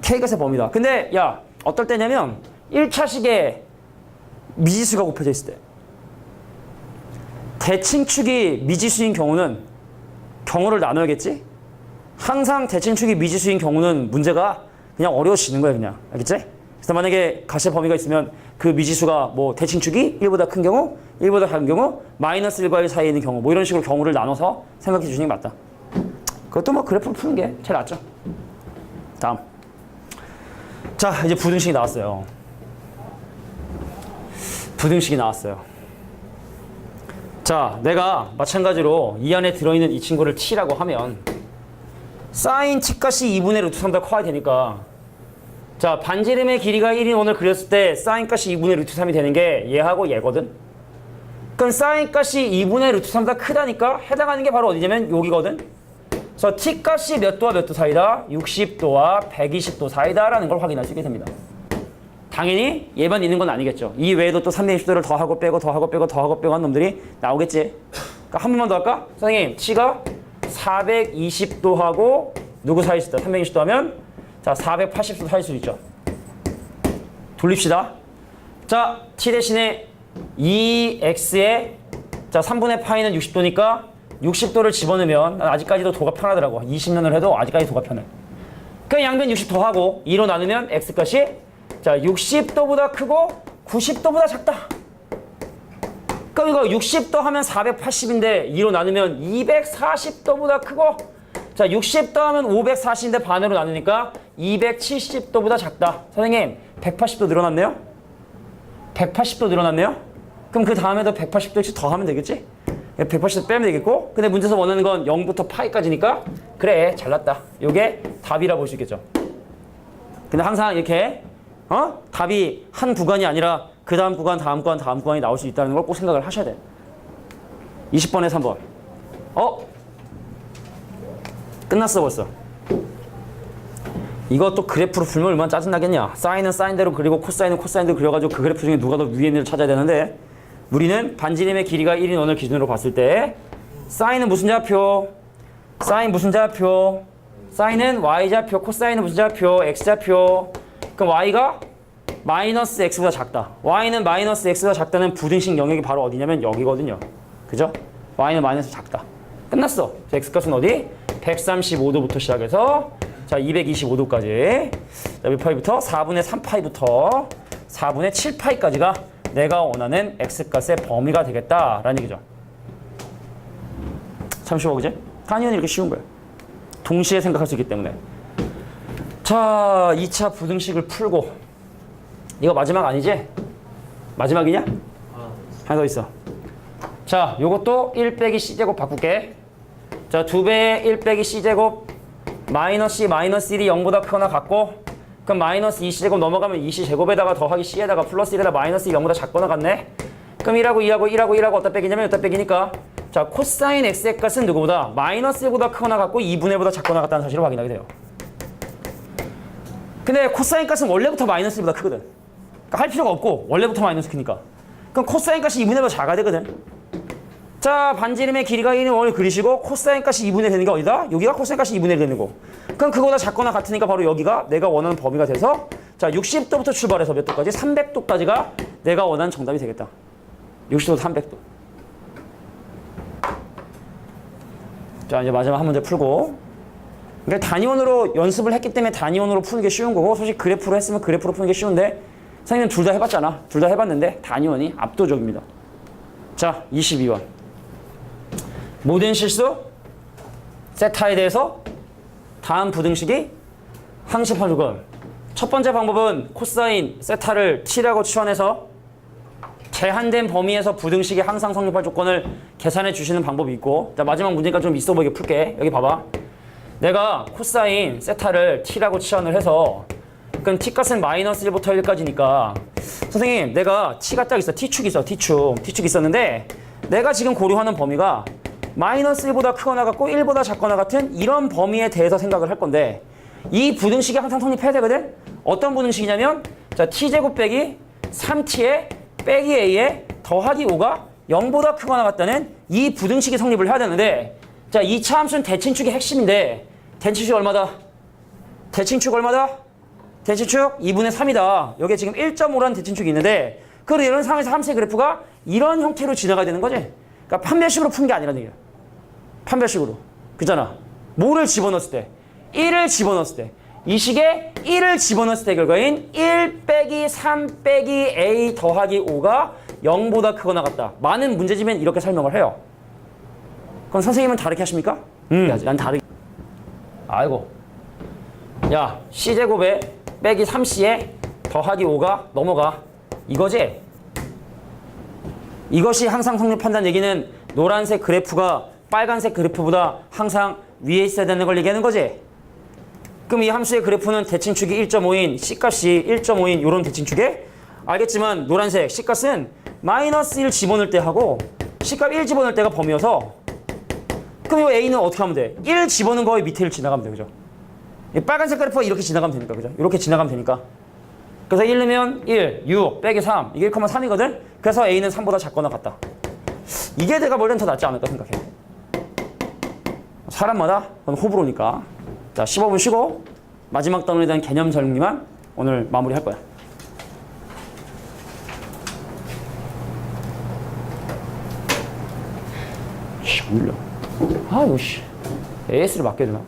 k값의 범위다. 근데 야 어떨 때냐면 1차식에 미지수가 곱해져 있을 때 대칭축이 미지수인 경우는 경우를 나눠야겠지? 항상 대칭축이 미지수인 경우는 문제가 그냥 어려워지는 거야 그냥. 알겠지? 그래서 만약에 가시의 범위가 있으면 그 미지수가 뭐 대칭축이 1보다 큰 경우, 1보다 작은 경우, 마이너스 1과 1 사이에 있는 경우 뭐 이런 식으로 경우를 나눠서 생각해 주시는 게 맞다. 그것도 뭐 그래프로 푸는 게 제일 낫죠. 다음. 자 이제 부등식이 나왔어요. 부등식이 나왔어요. 자, 내가 마찬가지로 이 안에 들어있는 이 친구를 t라고 하면 sin t값이 2분의 루트 3보다 커야 되니까 자, 반지름의 길이가 1인 원을 그렸을 때 sin 값이 2분의 루트 3이 되는 게 얘하고 얘거든. 그럼 sin 값이 2분의 루트 3보다 크다니까 해당하는 게 바로 어디냐면 여기거든. 그래서 t 값이 몇 도와 몇 도 사이다? 60도와 120도 사이다라는 걸 확인할 수 있게 됩니다. 당연히 얘만 있는 건 아니겠죠. 이 외에도 또 320도를 더하고 빼고 더하고 빼고 더하고 빼고 한 놈들이 나오겠지. 그러니까 한 번만 더 할까? 선생님, t가 420도하고 누구 사이 있다? 320도 하면 자 480도 사이 수 있죠. 돌립시다. 자, t 대신에 2x에 자 3분의 파이는 60도니까 60도를 집어넣으면 아직까지도 도가 편하더라고. 20년을 해도 아직까지 도가 편해. 그냥 양변 60 더하고 2로 나누면 x값이 자 60도보다 크고 90도보다 작다. 그럼 이거 60도 하면 480인데 2로 나누면 240도보다 크고 자 60도 하면 540인데 반으로 나누니까 270도보다 작다. 선생님 180도 늘어났네요? 180도 늘어났네요? 그럼 그 다음에도 180도씩 더 하면 되겠지? 180도 빼면 되겠고 근데 문제에서 원하는 건 0부터 파이까지니까 그래 잘났다. 요게 답이라 볼 수 있겠죠. 근데 항상 이렇게 답이 한 구간이 아니라 그 다음 구간, 다음 구간, 다음 구간이 나올 수 있다는 걸 꼭 생각을 하셔야 돼. 20번에 3번. 끝났어 벌써. 이것도 그래프로 풀면 얼마나 짜증나겠냐. 사인은 사인대로 그리고 코사인은 코사인대로 그려가지고 그 그래프 중에 누가 더 위에 있는지를 찾아야 되는데 우리는 반지름의 길이가 1인 원을 기준으로 봤을 때 사인은 무슨 좌표? 사인 무슨 좌표? 사인은 y좌표, 코사인은 무슨 좌표? x좌표. 그럼 y가 마이너스 x보다 작다. y는 마이너스 x보다 작다는 부등식 영역이 바로 어디냐면 여기거든요. 그죠? y는 마이너스 작다. 끝났어. 자, x값은 어디? 135도부터 시작해서 자 225도까지. 자, 몇 파이부터? 4분의 3파이부터 4분의 7파이까지가 내가 원하는 x값의 범위가 되겠다라는 얘기죠. 참 쉬워, 그지? 당연히 이렇게 쉬운 거야. 동시에 생각할 수 있기 때문에. 자, 2차 부등식을 풀고 이거 마지막 아니지? 마지막이냐? 하나 더 있어. 자, 요것도 1 빼기 c제곱 바꿀게. 자, 2배의 1 빼기 c제곱 마이너스 마이너스 1이 0보다 크거나 같고 그럼 마이너스 2c제곱 넘어가면 2c제곱에다가 더하기 c에다가 플러스 1에다 마이너스 1이 0보다 작거나 같네. 그럼 1하고 2하고 1하고 1하고 어디다 빼기냐면 여기다 빼기니까 자, 코사인 x의 값은 누구보다 마이너스 1보다 크거나 같고 2분의 1보다 작거나 같다는 사실을 확인하게 돼요. 근데 코사인 값은 원래부터 마이너스 1보다 크거든. 그러니까 할 필요가 없고 원래부터 마이너스 크니까. 그럼 코사인 값이 2분의 1보다 작아야 되거든. 자, 반지름의 길이가 1인 원을 그리시고 코사인 값이 2분의 1 되는 게 어디다? 여기가 코사인 값이 2분의 1 되는 거. 그럼 그거보다 작거나 같으니까 바로 여기가 내가 원하는 범위가 돼서 자, 60도부터 출발해서 몇 도까지? 300도까지가 내가 원하는 정답이 되겠다. 60도, 300도. 자, 이제 마지막 한 문제 풀고. 그러니까 단위원으로 연습을 했기 때문에 단위원으로 푸는 게 쉬운 거고 솔직히 그래프로 했으면 그래프로 푸는 게 쉬운데 선생님은 둘 다 해봤잖아. 둘 다 해봤는데 단위원이 압도적입니다. 자, 22번. 모든 실수 세타에 대해서 다음 부등식이 항식하는 건 첫 번째 방법은 코사인 세타를 t라고 치환해서 제한된 범위에서 부등식이 항상 성립할 조건을 계산해 주시는 방법이 있고 자, 마지막 문제니까 좀 있어 보이게 풀게. 여기 봐봐. 내가 코사인 세타를 t라고 치환을 해서 그럼 t값은 마이너스 1부터 1까지니까 선생님 내가 t가 딱 있어. t축이 있어. t축이 있었는데 내가 지금 고려하는 범위가 마이너스 1보다 크거나 같고 1보다 작거나 같은 이런 범위에 대해서 생각을 할 건데 이 부등식이 항상 성립해야 되거든? 어떤 부등식이냐면 자, t제곱 빼기 3t에 빼기 a에 더하기 5가 0보다 크거나 같다는 이 부등식이 성립을 해야 되는데 자, 2차 함수는 대칭축이 핵심인데 대칭축이 얼마다? 대칭축 얼마다? 대칭축 2분의 3이다. 여기에 지금 1.5라는 대칭축이 있는데 그리고 이런 상황에서 함수의 그래프가 이런 형태로 지나가야 되는 거지. 그러니까 판별식으로 푼 게 아니라는 얘기야. 판별식으로. 그잖아. 뭐를 집어넣었을 때? 1을 집어넣었을 때. 이 식에 1을 집어넣었을 때 결과인 1 빼기 3 빼기 a 더하기 5가 0보다 크거나 같다. 많은 문제지면 이렇게 설명을 해요. 그럼 선생님은 다르게 하십니까? 난 다르게. 아이고. 야, c제곱에 빼기 3c에 더하기 5가 넘어가. 이거지? 이것이 항상 성립한다는 얘기는 노란색 그래프가 빨간색 그래프보다 항상 위에 있어야 되는 걸 얘기하는 거지? 그럼 이 함수의 그래프는 대칭축이 1.5인 C값이 1.5인 이런 대칭축에 알겠지만 노란색 C값은 마이너스 1 집어넣을 때 하고 C값 1 집어넣을 때가 범위여서 그럼 이 A는 어떻게 하면 돼? 1 집어넣은 거의 밑에를 지나가면 돼. 그죠? 이 빨간색 그래프가 이렇게 지나가면 되니까. 그죠? 이렇게 지나가면 되니까. 그래서 1 넣으면 1, 6, 빼기 3. 이게 1,3이거든? 그래서 A는 3보다 작거나 같다. 이게 내가 볼 땐 더 낫지 않을까 생각해. 사람마다 호불호니까. 자, 15분 쉬고 마지막 단원에 대한 개념 정리만 오늘 마무리할 거야. 씨, 안 눌려. 아, 이거 씨. AS를 맡겨야 되나?